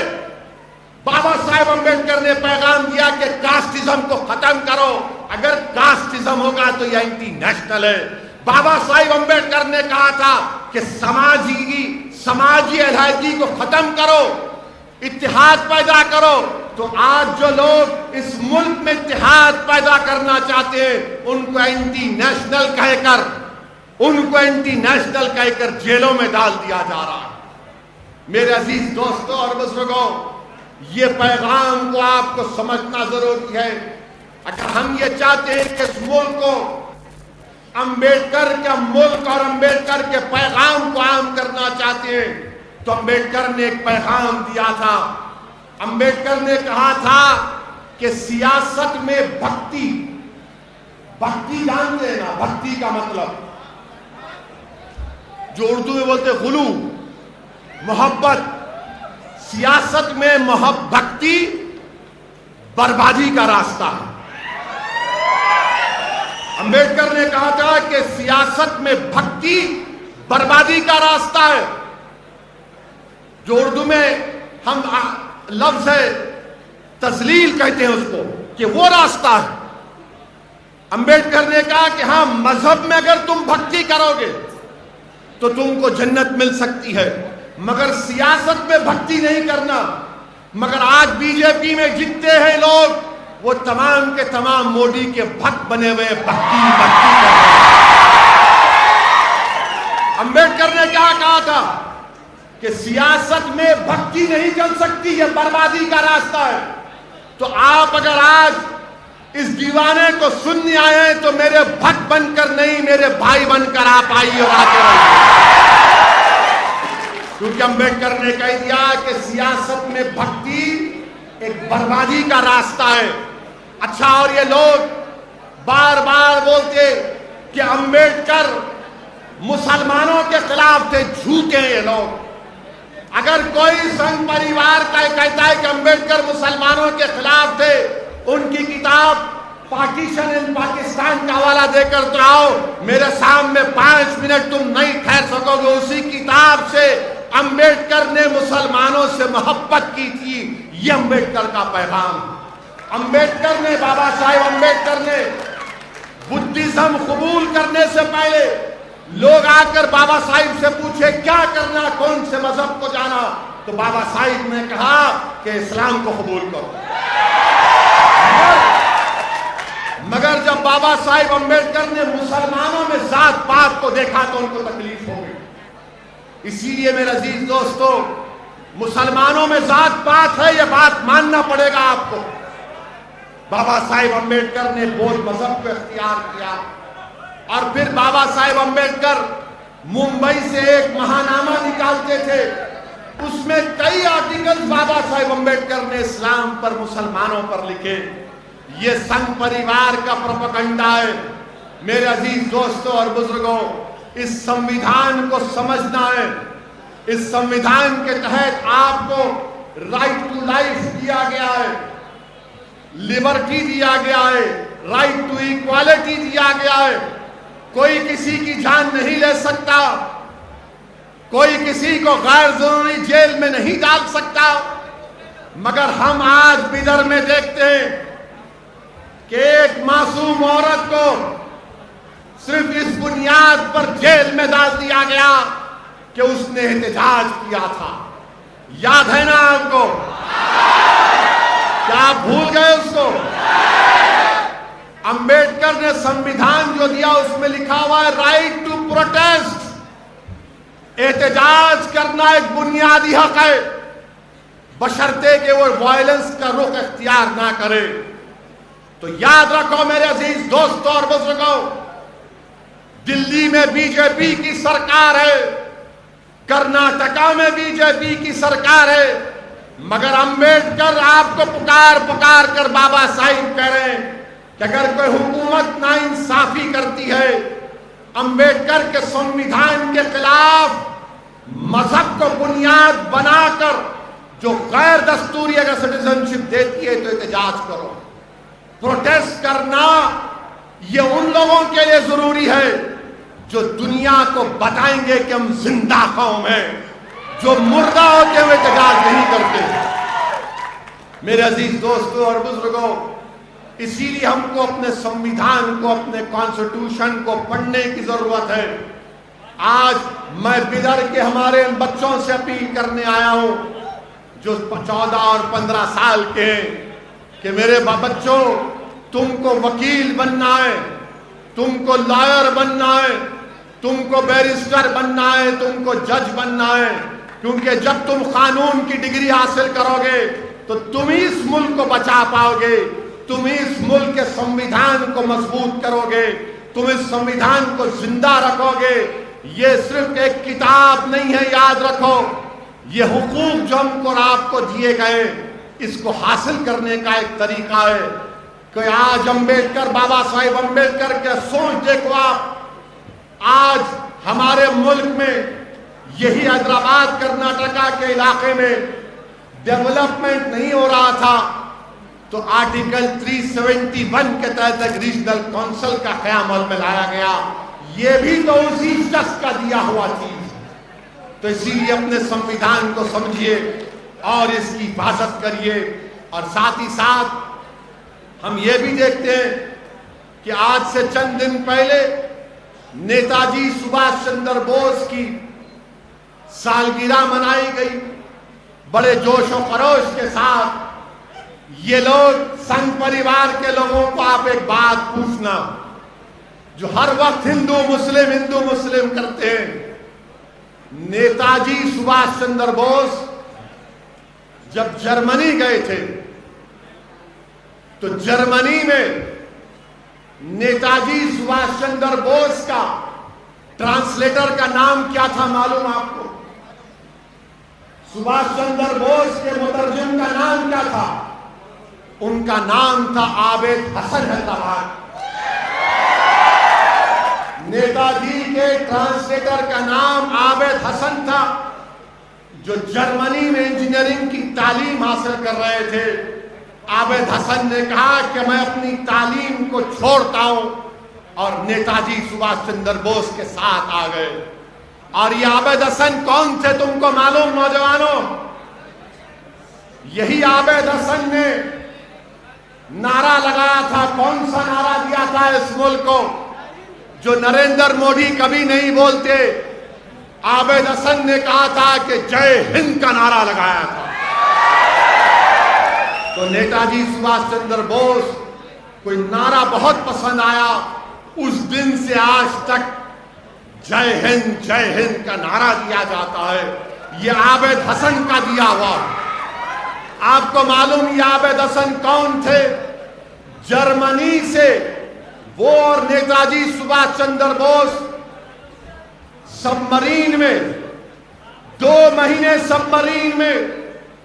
بابا صاحب امبیڈکر نے پیغام دیا کہ کاسٹزم کو ختم کرو. اگر کاسٹزم ہوگا تو یہ اینٹی نیشنل ہے. بابا صاحب امبیڈکر نے کہا تھا کہ سماجی علیحدگی کو ختم کرو, اتحاد پیدا کرو. تو آج جو لوگ اس ملک میں اتحاد پیدا کرنا چاہتے ہیں ان کو اینٹی نیشنل کہہ کر جیلوں میں ڈال دیا جا رہا ہے. میرے عزیز دوستوں اور بزرگوں, یہ پیغام کو آپ کو سمجھنا ضروری ہے. اگر ہم یہ چاہتے ہیں کہ اس ملک کو امبیڈکر کا ملک اور امبیڈکر کے پیغام کو عام کرنا چاہتے ہیں تو امبیڈکر نے ایک پیغام دیا تھا. امبیڈکر نے کہا تھا کہ سیاست میں بھکتی جانتے ہیں نا, بھکتی کا مطلب جو اردو میں بولتے غلو, محبت. سیاست میں بھکتی بربادی کا راستہ ہے. امبیڈکر نے کہا تھا کہ سیاست میں بھکتی بربادی کا راستہ ہے. جو اردو میں ہم لفظ ہے تذلیل کہتے ہیں اس کو, کہ وہ راستہ ہے. امبیڈکر نے کہا کہ ہاں مذہب میں اگر تم بھکتی کرو گے تو تم کو جنت مل سکتی ہے, مگر سیاست میں بھکتی نہیں کرنا. مگر آج بی جے پی میں جتنے ہیں لوگ وہ تمام کے تمام مودی کے بھکت بنے ہوئے بھکتی کر رہے ہیں. امبیڈکر نے کیا کہا تھا کہ سیاست میں بھکتی نہیں چل سکتی, یہ بربادی کا راستہ ہے. تو آپ اگر آج اس دیوانے کو سننے آئے ہیں تو میرے بھکت بن کر نہیں, میرے بھائی بن کر آپ آئیے اور آتے رہیے. کیونکہ امبیڈکر نے کہہ دیا کہ سیاست میں بھکتی ایک بربادی کا راستہ ہے. اچھا, اور یہ لوگ بار بار بولتے کہ امبیڈکر مسلمانوں کے خلاف تھے. جھوٹے ہیں یہ لوگ. اگر کوئی سنگھ پریوار کا کہتا ہے کہ امبیڈکر مسلمانوں کے خلاف تھے, ان کی کتاب پارٹیشن ان پاکستان کا حوالہ دے کر تو آؤ, میرے سامنے 5 منٹ تم نہیں ٹھہر سکو گے. اسی کتاب سے امبیڈکر نے مسلمانوں سے محبت کی تھی. یہ امبیڈکر کا پیغام. امبیڈکر نے, بابا صاحب امبیڈکر نے بدھزم قبول کرنے سے پہلے لوگ آ کر بابا صاحب سے پوچھے کیا کرنا, کون سے مذہب کو جانا, تو بابا صاحب نے کہا کہ اسلام کو قبول کرو. مگر جب بابا صاحب امبیڈکر نے مسلمانوں میں ذات پات کو دیکھا تو ان کو تکلیف ہو گئی. اسی لیے میرے عزیز دوستو, مسلمانوں میں ذات پات ہے, یہ بات ماننا پڑے گا آپ کو. بابا صاحب امبیڈکر نے بودھ مذہب کو اختیار کیا. اور پھر بابا صاحب امبیڈکر ممبئی سے ایک ماہنامہ نکالتے تھے, اس میں کئی آرٹیکل بابا صاحب امبیڈکر نے اسلام پر, مسلمانوں پر لکھے. یہ سنگھ پریوار کا پروپیگنڈا ہے. میرے عزیز دوستوں اور بزرگوں, اس سمویدھان کو سمجھنا ہے. اس سمویدھان کے تحت آپ کو رائٹ ٹو لائف دیا گیا ہے, لبرٹی دیا گیا ہے, رائٹ ٹو ایکوالٹی دیا گیا ہے. کوئی کسی کی جان نہیں لے سکتا, کوئی کسی کو غیر ضروری جیل میں نہیں ڈال سکتا. مگر ہم آج بدر میں دیکھتے ہیں کہ ایک معصوم عورت کو صرف اس بنیاد پر جیل میں ڈال دیا گیا کہ اس نے احتجاج کیا تھا. یاد ہے نا آپ کو؟ کیا آپ بھول گئے اس کو؟ امبیڈکر نے سمویدھان جو دیا اس میں لکھا ہوا ہے رائٹ ٹو پروٹیسٹ. احتجاج کرنا ایک بنیادی حق ہے, بشرطے کہ وہ وائلنس کا رخ اختیار نہ کرے. تو یاد رکھو میرے عزیز دوستوں اور بزرگوں, دلی میں بی جے پی کی سرکار ہے, کرناٹکا میں بی جے پی کی سرکار ہے, مگر امبیڈکر آپ کو پکار کر بابا صاحب کہہ رہے ہیں کہ اگر کوئی حکومت ناانصافی کرتی ہے, امبیڈکر کے سمویدھان کے خلاف مذہب کو بنیاد بنا کر جو غیر دستوری اگر سٹیزن شپ دیتی ہے تو احتجاج کرو. پروٹیسٹ کرنا یہ ان لوگوں کے لیے ضروری ہے جو دنیا کو بتائیں گے کہ ہم زندہ قوم ہیں، جو مردہ ہوتے ہوئے احتجاج نہیں کرتے۔ میرے عزیز دوستوں اور بزرگوں، اسی لیے ہم کو اپنے سنویدھان کو، اپنے کانسٹیٹیوشن کو پڑھنے کی ضرورت ہے۔ آج میں بدر کے ہمارے بچوں سے اپیل کرنے آیا ہوں جو 14 اور 15 سال کے ہیں کہ میرے بچوں، تم کو وکیل بننا ہے، تم کو لائر بننا ہے، تم کو بیرسٹر بننا ہے، تم کو جج بننا ہے، کیونکہ جب تم قانون کی ڈگری حاصل کرو گے تو تم ہی اس ملک کو بچا پاؤ گے، تم ہی اس ملک کے سنویدھان کو مضبوط کرو گے، تم اس سنویدھان کو زندہ رکھو گے۔ یہ صرف ایک کتاب نہیں ہے، یاد رکھو، یہ حقوق جو ہم کو اور آپ کو دیے گئے، اس کو حاصل کرنے کا ایک طریقہ ہے کہ آج امبیڈکر، بابا صاحب امبیڈکر کے سوچ دیکھو آپ، آج ہمارے ملک میں یہی حیدرآباد کرناٹکا کے علاقے میں ڈیولپمنٹ نہیں ہو رہا تھا تو آرٹیکل 371 کے تحت ایک ریجنل کونسل کا قیام عمل میں لایا گیا۔ یہ بھی تو اسی شخص کا دیا ہوا چیز۔ تو اسی لیے اپنے سنویدھان کو سمجھیے اور اس کی حفاظت کریے۔ اور ساتھ ہی ساتھ ہم یہ بھی دیکھتے ہیں کہ آج سے چند دن پہلے نیتا جی سبھاش چندر بوس کی سالگرہ منائی گئی بڑے جوش و خروش کے ساتھ۔ یہ لوگ سنگھ پریوار کے لوگوں کو آپ ایک بات پوچھنا، جو ہر وقت ہندو مسلم کرتے ہیں، نیتا جی سبھاش چندر بوس جب جرمنی گئے تھے تو جرمنی میں نیتا جی سبھاش چندر بوس کا ٹرانسلیٹر کا نام کیا تھا معلوم آپ کو؟ سبھاش چندر بوس کے مترجم کا نام کیا تھا؟ ان کا نام تھا عابد حسن حیدرآباد۔ نیتا جی کے ٹرانسلیٹر کا نام عابد حسن تھا، جو جرمنی میں انجینئرنگ کی تعلیم حاصل کر رہے تھے۔ عابد حسن نے کہا کہ میں اپنی تعلیم کو چھوڑتا ہوں، اور نیتا جی سبھاش چندر بوس کے ساتھ آ گئے۔ اور یہ عابد حسن کون تھے تم کو معلوم نوجوانوں؟ یہی عابد حسن نے نعرہ لگایا تھا، کون سا نعرہ دیا تھا اس ملک کو جو نریندر مودی کبھی نہیں بولتے؟ عابد حسن نے کہا تھا کہ جے ہند کا نعرہ لگایا تھا۔ تو نیتا جی سبھاش چندر بوس کوئی نعرہ بہت پسند آیا، اس دن سے آج تک جے ہند کا نعرہ دیا جاتا ہے۔ یہ عابد حسن کا دیا ہوا۔ آپ کو معلوم یہ عابد حسن کون تھے؟ جرمنی سے وہ اور نیتا جی سبھاش چندر بوس سبمرین میں 2 مہینے سبمرین میں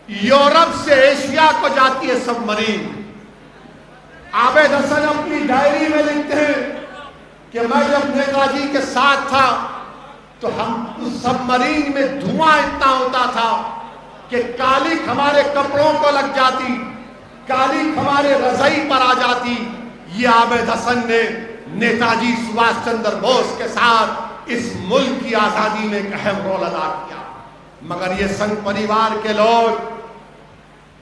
یورپ سے ایشیا کو جاتی ہے سبمرین۔ عابد حسن اپنی ڈائری میں لکھتے ہیں کہ میں جب نیتا جی کے ساتھ تھا تو ہم اس سبمرین میں دھواں اتنا ہوتا تھا کہ کالک ہمارے کپڑوں کو لگ جاتی، کالک ہمارے رضائی پر آ جاتی۔ یہ عابد حسن نے نیتا جی سبھاش چندر بوس کے ساتھ اس ملک کی آزادی میں ایک اہم رول ادا کیا۔ مگر یہ سنگھ پریوار کے لوگ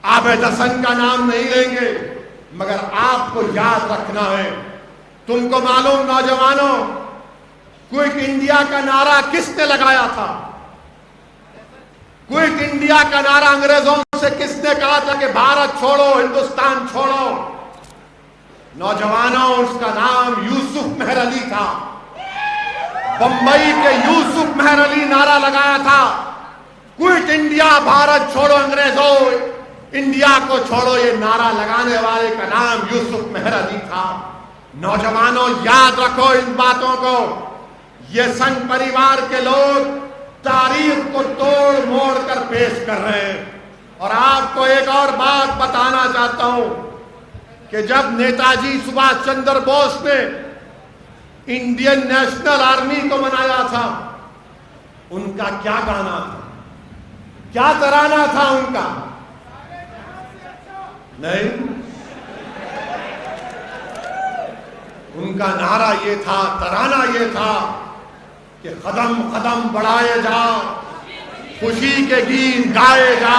عابد حسن کا نام نہیں لیں گے، مگر آپ کو یاد رکھنا ہے۔ تم کو معلوم نوجوانوں، کوئٹ انڈیا کا نعرہ کس نے لگایا تھا؟ کوئٹ انڈیا کا نعرہ انگریزوں سے کس نے کہا تھا کہ بھارت چھوڑو، ہندوستان چھوڑو؟ نوجوانوں، اس کا نام یوسف مہر علی تھا۔ بمبئی کے یوسف مہر علی نعرہ لگایا تھا، کوئٹ انڈیا، بھارت چھوڑو، انگریزوں انڈیا کو چھوڑو۔ یہ نعرہ لگانے والے کا نام یوسف مہر علی تھا۔ نوجوانوں، یاد رکھو ان باتوں کو۔ یہ سنگھ پریوار کے لوگ تاریخ کو توڑ موڑ کر پیش کر رہے ہیں۔ اور آپ کو ایک اور بات بتانا چاہتا ہوں کہ جب نیتا جی سبھاش چندر بوس نے انڈین نیشنل آرمی کو بنایا تھا، ان کا کیا گانا تھا، کیا ترانہ تھا ان کا؟ نہیں، ان کا نعرہ یہ تھا، ترانہ یہ تھا کہ قدم قدم بڑھائے جا، خوشی کے گیت گائے جا،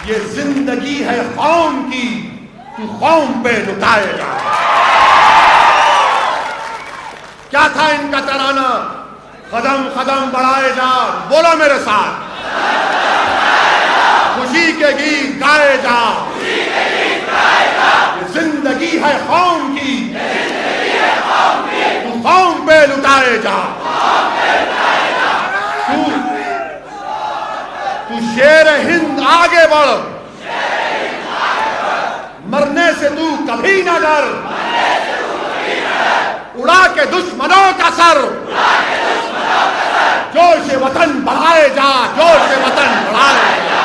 یہ زندگی ہے قوم کی، تو قوم پہ لٹائے جا۔ کیا تھا ان کا ترانہ؟ قدم قدم بڑھائے جا، بولو میرے ساتھ، خوشی کے گیت گائے جا، یہ زندگی ہے قوم کی، تو قوم پہ لٹائے جا۔ تو شیر ہند آگے بڑھ، مرنے سے تو کبھی نہ ڈر، اڑا کے دشمنوں کا سر، جوش وطن بڑھائے جا، جوش وطن بڑھائے جا،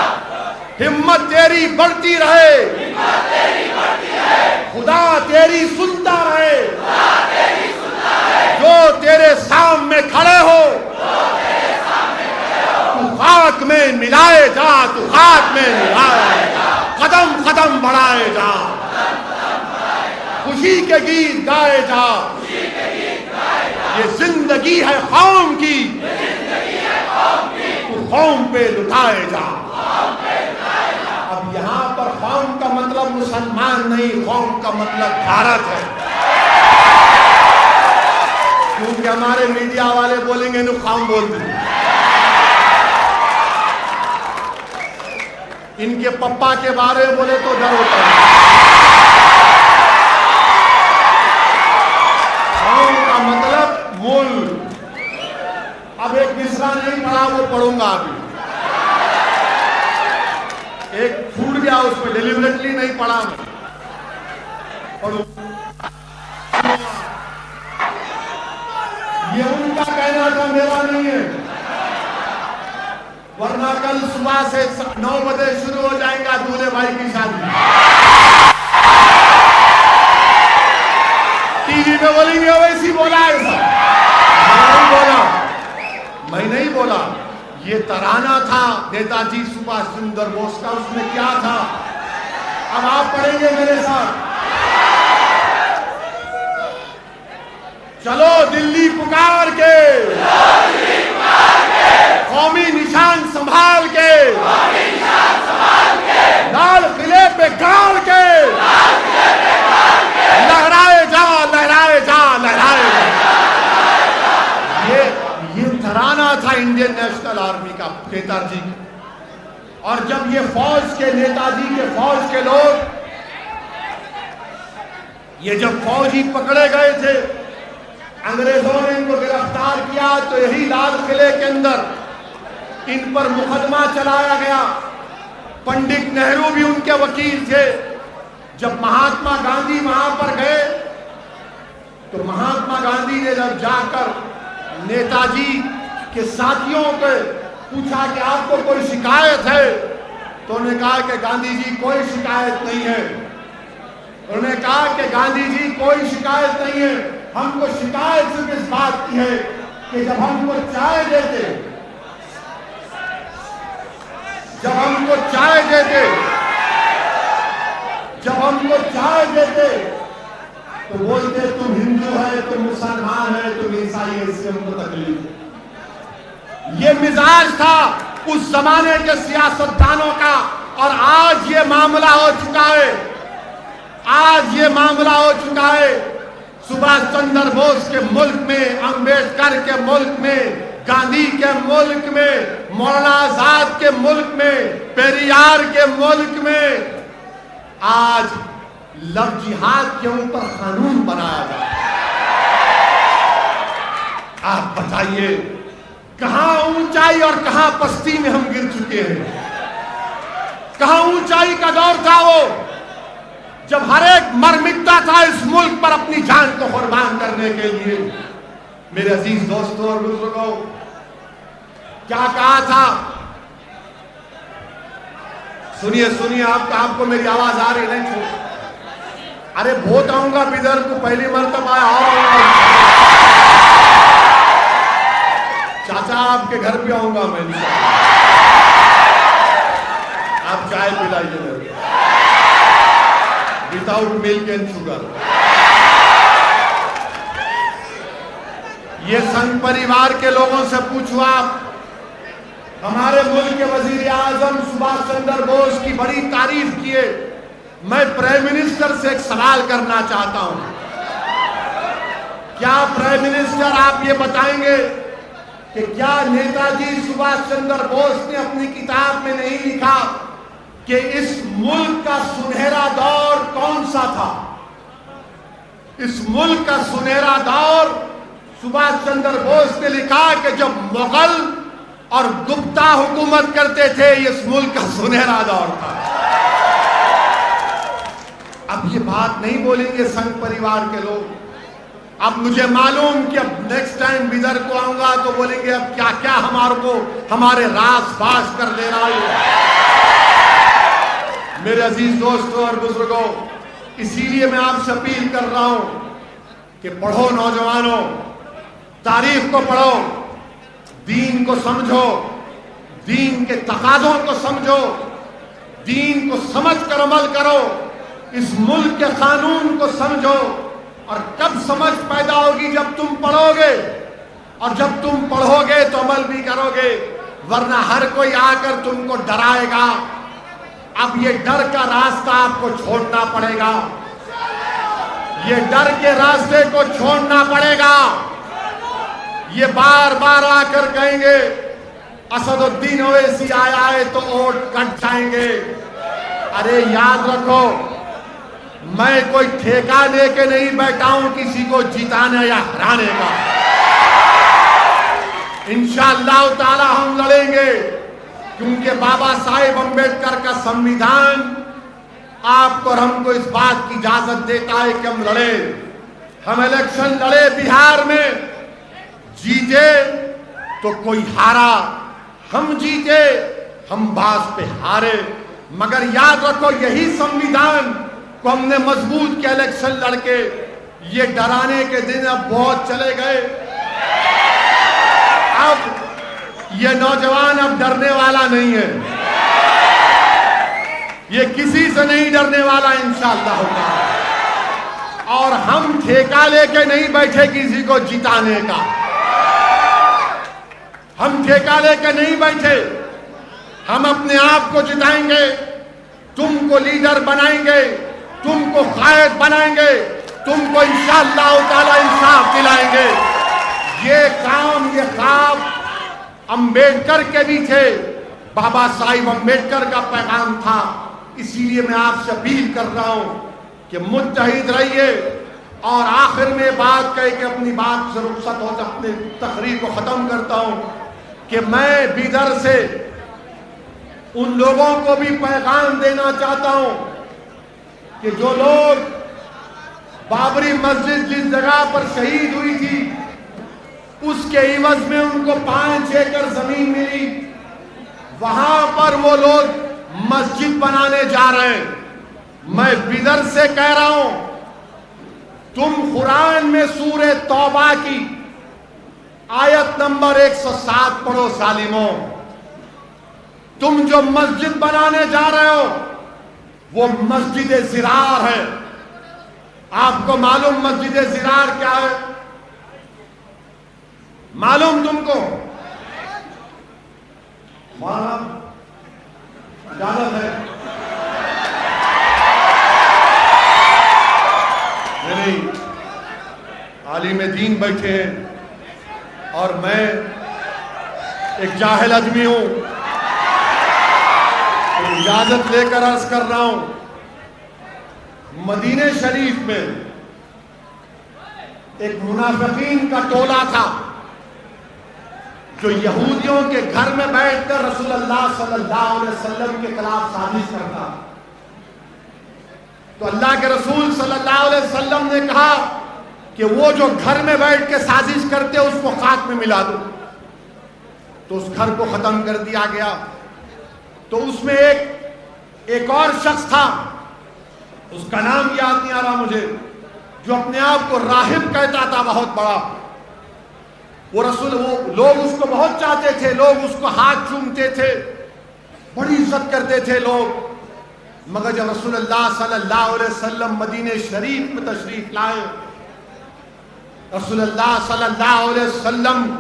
ہمت تیری بڑھتی رہے، خدا تیری سنتا رہے، جو تیرے سامنے کھڑے ہو تو خاک میں ملائے جا، تو خاک میں ملائے جا، قدم قدم بڑھائے جا، خوشی کے گیت گائے جا، یہ زندگی ہے قوم کی، تو قوم پہ لٹائے جا۔ اب یہاں پر قوم کا مطلب مسلمان نہیں، قوم کا مطلب بھارت ہے، کیونکہ ہمارے میڈیا والے بولیں گے نو قوم بول دی، ان کے پپا کے بارے بولے تو ڈر ہوتا ہے۔ قوم کا مطلب ملک۔ اب ایک مصرع نہیں پڑھا، وہ پڑھوں گا ابھی، ایک چھوٹ گیا اس پہ، ڈیلیبریٹلی نہیں پڑھا میں، پڑھوں۔ یہ ان کا کہنا تھا، میرا نہیں ہے، ورنہ کل صبح سے 9 بجے شروع ہو جائے گا دولہے بھائی کی شادی، ٹی وی پہ بولیں گے ویسی بولا ایسا، میں نہیں بولا، یہ ترانہ تھا نیتا جی سبھاش چندر بوس کا، اس میں کیا تھا اب آپ پڑھیں گے میرے ساتھ۔ چلو دلی پکار کے، قومی نشان سنبھال کے، لال قلعے پہ گاڑ کے، لہرائے جا لہرائے جا لہرائے جا۔ یہ ترانہ تھا انڈین نیشنل آرمی کا، کیتار جی کا۔ اور جب یہ فوج کے نیتا جی کے فوج کے لوگ، یہ جب فوجی پکڑے گئے تھے، انگریزوں نے ان کو گرفتار کیا، تو یہی لال قلعے کے اندر ان پر مقدمہ چلایا گیا۔ پنڈت نہرو بھی ان کے وکیل تھے۔ جب مہاتما گاندھی وہاں پر گئے تو مہاتما گاندھی نے جب جا کر نیتا جی کے ساتھیوں کو پوچھا کہ آپ کو کوئی شکایت ہے، تو انہوں نے کہا کہ گاندھی جی کوئی شکایت نہیں ہے۔ انہوں نے کہا کہ گاندھی جی کوئی شکایت نہیں ہے، ہم کو شکایت صرف اس بات کی ہے کہ جب ہم کو چائے دیتے، جب ہم کو چائے دیتے تو بولتے تم ہندو ہے، تم مسلمان ہے، تم عیسائی ہے، اس سے ہم کو تکلیف ہے۔ یہ مزاج تھا اس زمانے کے سیاستدانوں کا، اور آج یہ معاملہ ہو چکا ہے، آج یہ معاملہ ہو چکا ہے۔ سبھاش چندر بوس کے ملک میں، امبیڈکر کے ملک میں، گاندھی کے ملک میں، مولانا آزاد کے ملک میں، پیریار کے ملک میں آج لو جہاد کے اوپر قانون بنایا جا رہا ہے۔ آپ بتائیے کہاں اونچائی اور کہاں پستی میں ہم گر چکے ہیں۔ کہاں اونچائی کا دور تھا وہ جب ہر ایک مر مٹتا تھا اس ملک پر اپنی جان کو قربان کرنے کے لیے۔ میرے عزیز دوستوں اور بزرگوں، کیا کہا تھا؟ سنیے آپ کو میری آواز آ رہی نہیں چھوڑ؟ ارے بہت آؤں گا بدر کو، پہلی مرتبہ چاچا آپ کے گھر پہ آؤں گا میں، آپ چائے پلائیے۔ without milk and sugar. یہ سنگ پریوار کے لوگوں سے پوچھو آپ. ہمارے ملک کے وزیر اعظم سبھاش چندر بوس کی بڑی تعریف کیے. میں پرائم منسٹر سے ایک سوال کرنا چاہتا ہوں. کیا پرائم منسٹر آپ یہ بتائیں گے کہ کیا نیتا جی سبھاش چندر بوس نے اپنی کتاب میں نہیں لکھا کہ اس ملک کا سنہرا دور کون سا تھا؟ اس ملک کا سنہرا دور سبھاش چندر بوس نے لکھا کہ جب مغل اور گپتا حکومت کرتے تھے، یہ اس ملک کا سنہرا دور تھا. اب یہ بات نہیں بولیں گے سنگ پریوار کے لوگ. اب مجھے معلوم کہ اب نیکسٹ ٹائم بیدر کو آؤں گا تو بولیں گے اب کیا کیا ہمارے راز فاش کر دے رہا ہے. میرے عزیز دوستوں اور بزرگوں، اسی لیے میں آپ سے اپیل کر رہا ہوں کہ پڑھو نوجوانوں، تاریخ کو پڑھو، دین کو سمجھو، دین کے تقاضوں کو سمجھو، دین کو سمجھ کر عمل کرو، اس ملک کے قانون کو سمجھو. اور کب سمجھ پیدا ہوگی؟ جب تم پڑھو گے، اور جب تم پڑھو گے تو عمل بھی کرو گے. ورنہ ہر کوئی آ کر تم کو ڈرائے گا. اب یہ ڈر کا راستہ آپ کو چھوڑنا پڑے گا. یہ ڈر کے راستے کو چھوڑنا پڑے گا. یہ بار بار آ کر کہیں گے اسد الدین اویسی آیا ہے تو ووٹ کٹ جائیں گے. ارے یاد رکھو، میں کوئی ٹھیکہ لے کے نہیں بیٹھا ہوں کسی کو جتانے یا ہرانے کا. انشاءاللہ تعالی ہم لڑیں گے، کیونکہ بابا صاحب امبیڈکر کا سنویدھان آپ کو اور ہم کو اس بات کی اجازت دیتا ہے کہ ہم لڑیں. ہم الیکشن لڑے بہار میں، جیتے تو کوئی ہارا، ہم جیتے ہم باز پہ ہارے. مگر یاد رکھو، یہی سنویدھان کو ہم نے مضبوط کیا الیکشن لڑ کے. یہ ڈرانے کے دن اب بہت چلے گئے. اب یہ نوجوان اب ڈرنے والا نہیں ہے. یہ کسی سے نہیں ڈرنے والا انشاءاللہ ہوگا. اور ہم ٹھیکہ لے کے نہیں بیٹھے کسی کو جتانے کا. ہم ٹھیکہ لے کے نہیں بیٹھے. ہم اپنے آپ کو جتائیں گے، تم کو لیڈر بنائیں گے، تم کو قائد بنائیں گے، تم کو انشاءاللہ تعالی انصاف دلائیں گے. یہ کام، یہ خواب امبیڈکر کے بھی تھے، بابا صاحب امبیڈکر کا پیغام تھا. اسی لیے میں آپ سے اپیل کر رہا ہوں کہ متحد رہیے. اور آخر میں بات کہے کہ اپنی بات سے رخصت ہو تو اپنے تقریر کو ختم کرتا ہوں کہ میں بیدر سے ان لوگوں کو بھی پیغام دینا چاہتا ہوں کہ جو لوگ بابری مسجد جس جگہ پر شہید ہوئی تھی، اس کے عوض میں ان کو 5 ایکڑ زمین ملی، وہاں پر وہ لوگ مسجد بنانے جا رہے ہیں. میں بیدر سے کہہ رہا ہوں، تم قرآن میں سورہ توبہ کی آیت نمبر 107 پڑھو ظالموں. تم جو مسجد بنانے جا رہے ہو وہ مسجد زرار ہے. آپ کو معلوم مسجد زرار کیا ہے؟ معلوم تم کو؟ اجازت ہے؟ نہیں، عالم دین بیٹھے ہیں اور میں ایک جاہل آدمی ہوں. اجازت لے کر عرض کر رہا ہوں، مدینہ شریف میں ایک منافقین کا ٹولہ تھا جو یہودیوں کے گھر میں بیٹھ کر رسول اللہ صلی اللہ علیہ وسلم کے خلاف سازش کرتا. تو اللہ کے رسول صلی اللہ علیہ وسلم نے کہا کہ وہ جو گھر میں بیٹھ کے سازش کرتے اس کو خاک میں ملا دو. تو اس گھر کو ختم کر دیا گیا. تو اس میں ایک اور شخص تھا، اس کا نام یاد نہیں آ رہا مجھے، جو اپنے آپ کو راہب کہتا تھا، بہت بڑا. وہ لوگ اس کو بہت چاہتے تھے، لوگ اس کو ہاتھ چومتے تھے، بڑی عزت کرتے تھے لوگ. مگر جب رسول اللہ صلی اللہ علیہ وسلم مدینہ شریف میں تشریف لائے، رسول اللہ صلی اللہ علیہ وسلم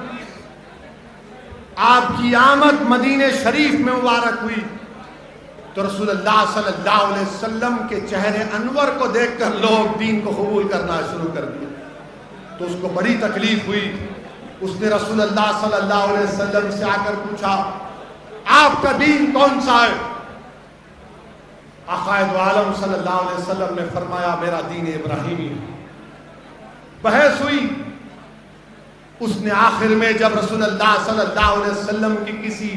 آپ کی آمد مدینہ شریف میں مبارک ہوئی تو رسول اللہ صلی اللہ علیہ وسلم کے چہرے انور کو دیکھ کر لوگ دین کو قبول کرنا شروع کر دیا، تو اس کو بڑی تکلیف ہوئی۔ اس نے رسول اللہ صلی اللہ علیہ وسلم سے آ کر پوچھا آپ کا دین کون سا ہے؟ آقا دو عالم صلی اللہ علیہ وسلم نے فرمایا میرا دین ابراہیمی ہے۔ بحث ہوئی، اس نے آخر میں جب رسول اللہ صلی اللہ علیہ وسلم کی کسی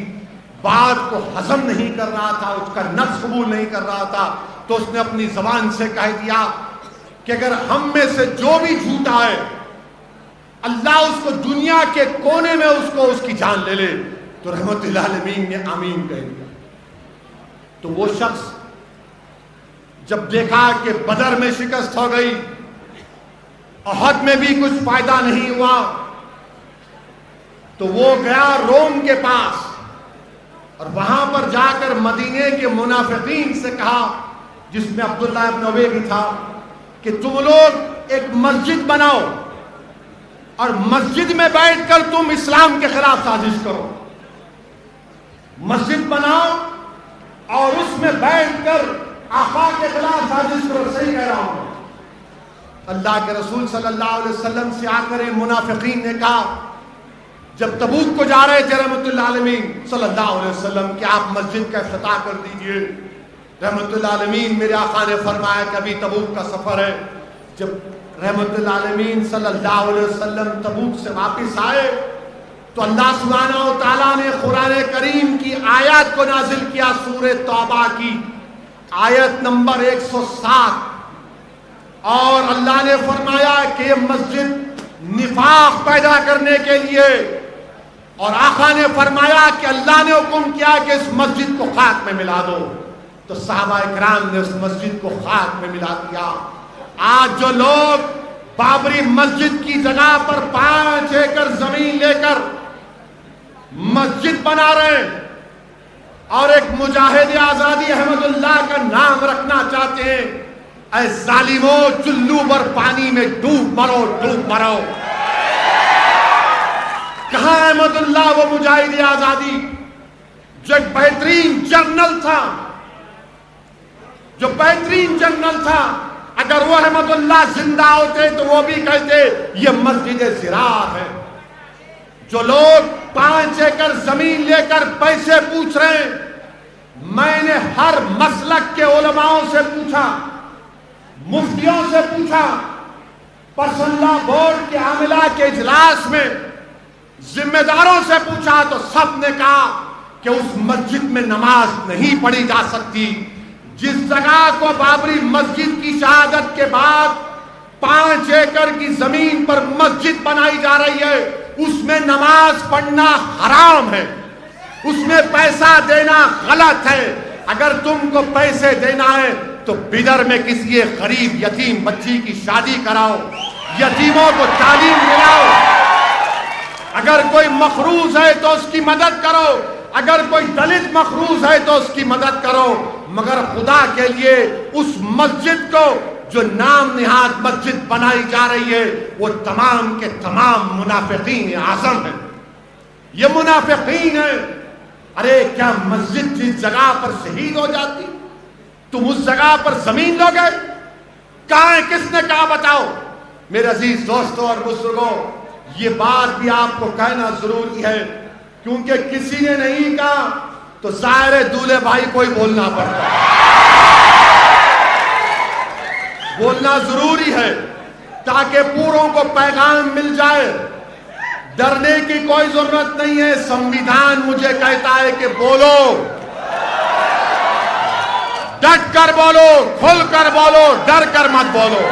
بات کو ہضم نہیں کر رہا تھا، اس کا نفس قبول نہیں کر رہا تھا، تو اس نے اپنی زبان سے کہہ دیا کہ اگر ہم میں سے جو بھی جھوٹا ہے اللہ اس کو دنیا کے کونے میں اس کی جان لے لے، تو رحمت للعالمین نے آمین کہہ دیا۔ تو وہ شخص جب دیکھا کہ بدر میں شکست ہو گئی، احد میں بھی کچھ فائدہ نہیں ہوا، تو وہ گیا روم کے پاس اور وہاں پر جا کر مدینے کے منافقین سے کہا، جس میں عبداللہ ابن ابی بھی تھا، کہ تم لوگ ایک مسجد بناؤ اور مسجد میں بیٹھ کر تم اسلام کے خلاف سازش کرو۔ مسجد بناؤ اور اس میں بیٹھ کر آقا کے خلاف سازش کرو۔ صحیح کہہ رہا ہوں۔ اللہ کے رسول صلی اللہ علیہ وسلم سے آ کر منافقین نے کہا جب تبوک کو جا رہے تھے رحمت اللہ عالمین صلی اللہ علیہ وسلم کہ آپ مسجد کا افتتاح کر دیجئے، رحمت اللہ عالمین میرے آقا نے فرمایا کہ ابھی تبوک کا سفر ہے۔ جب رحمت اللہ عالمین صلی اللہ علیہ وسلم تبوک سے واپس آئے تو اللہ سبحانہ و تعالیٰ نے قرآن کریم کی آیات کو نازل کیا، سورہ توبہ کی آیت نمبر 107، اور اللہ نے فرمایا کہ یہ مسجد نفاق پیدا کرنے کے لیے، اور آقا نے فرمایا کہ اللہ نے حکم کیا کہ اس مسجد کو خاک میں ملا دو، تو صحابہ اکرام نے اس مسجد کو خاک میں ملا دیا۔ آج جو لوگ بابری مسجد کی جگہ پر 5 ایکڑ زمین لے کر مسجد بنا رہے ہیں اور ایک مجاہد آزادی احمد اللہ کا نام رکھنا چاہتے ہیں، اے ظالموں چلو بر پانی میں ڈوب مرو ڈوب مرو۔ کہاں احمد اللہ وہ مجاہد آزادی جو ایک بہترین جنرل تھا، جو بہترین جنرل تھا؟ اگر وہ احمد اللہ زندہ ہوتے تو وہ بھی کہتے یہ مسجد زرار ہے۔ جو لوگ 5 ایکڑ زمین لے کر پیسے پوچھ رہے ہیں، میں نے ہر مسلک کے علماءوں سے پوچھا، مفتیوں سے پوچھا، پرسنل لا بورڈ کے عاملہ کے اجلاس میں ذمہ داروں سے پوچھا، تو سب نے کہا کہ اس مسجد میں نماز نہیں پڑھی جا سکتی۔ جس جگہ کو بابری مسجد کی شہادت کے بعد 5 ایکڑ کی زمین پر مسجد بنائی جا رہی ہے، اس میں نماز پڑھنا حرام ہے، اس میں پیسہ دینا غلط ہے۔ اگر تم کو پیسے دینا ہے تو بدر میں کسی غریب یتیم بچی کی شادی کراؤ، یتیموں کو تعلیم دلاؤ۔ اگر کوئی مقروض ہے تو اس کی مدد کرو، اگر کوئی دلت مقروض ہے تو اس کی مدد کرو، مگر خدا کے لیے اس مسجد کو جو نام نہاد مسجد بنائی جا رہی ہے وہ تمام کے تمام منافقین اعظم ہیں۔ یہ منافقین ہیں۔ ارے کیا مسجد جس جگہ پر شہید ہو جاتی تم اس جگہ پر زمین لو گے؟ کہاں ہے؟ کس نے کہا بتاؤ؟ میرے عزیز دوستوں اور بزرگوں، یہ بات بھی آپ کو کہنا ضروری ہے، کیونکہ کسی نے نہیں کہا تو ظاہر ہے دولہے بھائی کو ہی بولنا پڑتا ہے۔ بولنا ضروری ہے تاکہ پوروں کو پیغام مل جائے۔ ڈرنے کی کوئی ضرورت نہیں ہے، سنویدھان مجھے کہتا ہے کہ بولو، ڈٹ کر بولو، کھل کر بولو، ڈر کر مت بولو،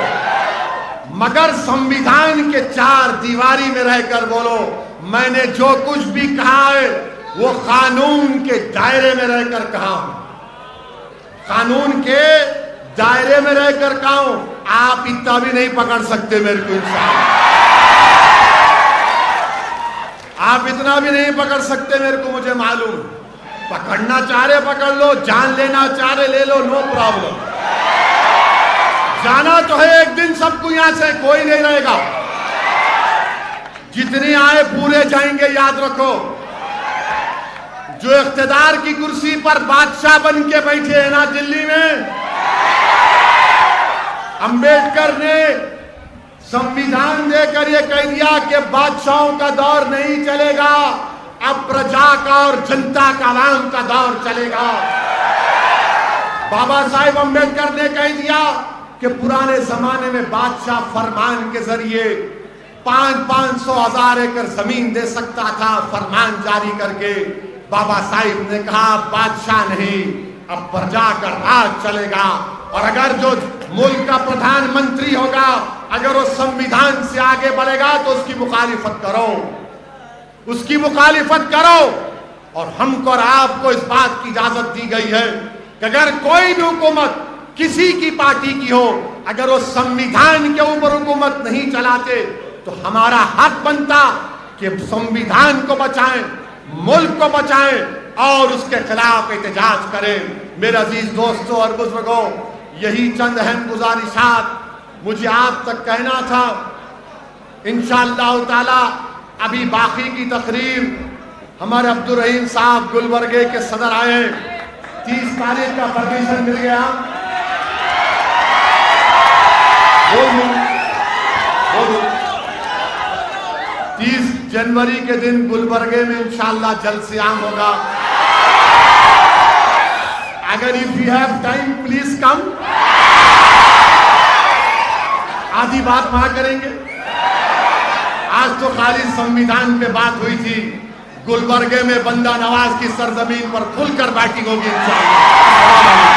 مگر سنویدھان کے 4 دیواری میں رہ کر بولو۔ میں نے جو کچھ بھی کہا ہے وہ قانون کے دائرے میں رہ کر کہا ہوں، قانون کے دائرے میں رہ کر کہا ہوں۔ آپ اتنا بھی نہیں پکڑ سکتے میرے کو انسان، آپ اتنا بھی نہیں پکڑ سکتے میرے کو، مجھے معلوم۔ پکڑنا چاہ رہے پکڑ لو، جان لینا چاہ رہے لے لو، نو پرابلم. جانا تو ہے ایک دن سب کو یہاں سے، کوئی نہیں رہے گا. جتنے آئے پورے جائیں گے، یاد رکھو. جو اقتدار کی کرسی پر بادشاہ بن کے بیٹھے ہیں نا دلی میں، امبیڈکر نے سمویدھان دے کر یہ کہہ دیا کہ بادشاہوں کا دور نہیں چلے گا، اب پرجا کا اور جنتا کا، عوام کا دور چلے گا. بابا صاحب امبیڈکر نے کہہ دیا کہ پرانے زمانے میں بادشاہ فرمان کے ذریعے 500,000 ایکڑ زمین دے سکتا تھا فرمان جاری کر کے. بابا صاحب نے کہا بادشاہ نہیں، اب پرجا کا راج چلے گا. اور اگر جو ملک کا پردھان منتری ہوگا اگر وہ سمویدھان سے آگے بڑھے گا تو اس کی مخالفت کرو، اس کی مخالفت کرو. اور ہم کو اور آپ کو اس بات کی اجازت دی گئی ہے کہ اگر کوئی بھی حکومت کسی کی پارٹی کی ہو، اگر وہ سمویدھان کے اوپر حکومت نہیں چلاتے تو ہمارا حق بنتا کہ سمویدھان کو بچائیں، ملک کو بچائیں اور اس کے خلاف احتجاج کریں. میرے عزیز دوستوں اور بزرگوں، یہی چند اہم گزارشات مجھے آپ تک کہنا تھا. انشاءاللہ تعالی ابھی باقی کی تقریر ہمارے عبدالرحیم صاحب گلبرگے کے صدر آئے، 30 تاریخ کا پرمیشن مل گیا. 30 جنوری کے دن گلبرگے میں انشاءاللہ جلسہ عام ہوگا. اگر if you have time please come. آدھی بات وہاں کریں گے. آج تو خالی سمویدھان پہ بات ہوئی تھی، گلبرگے میں بندہ نواز کی سرزمین پر کھل کر بیٹھنگ ہوگی انشاءاللہ.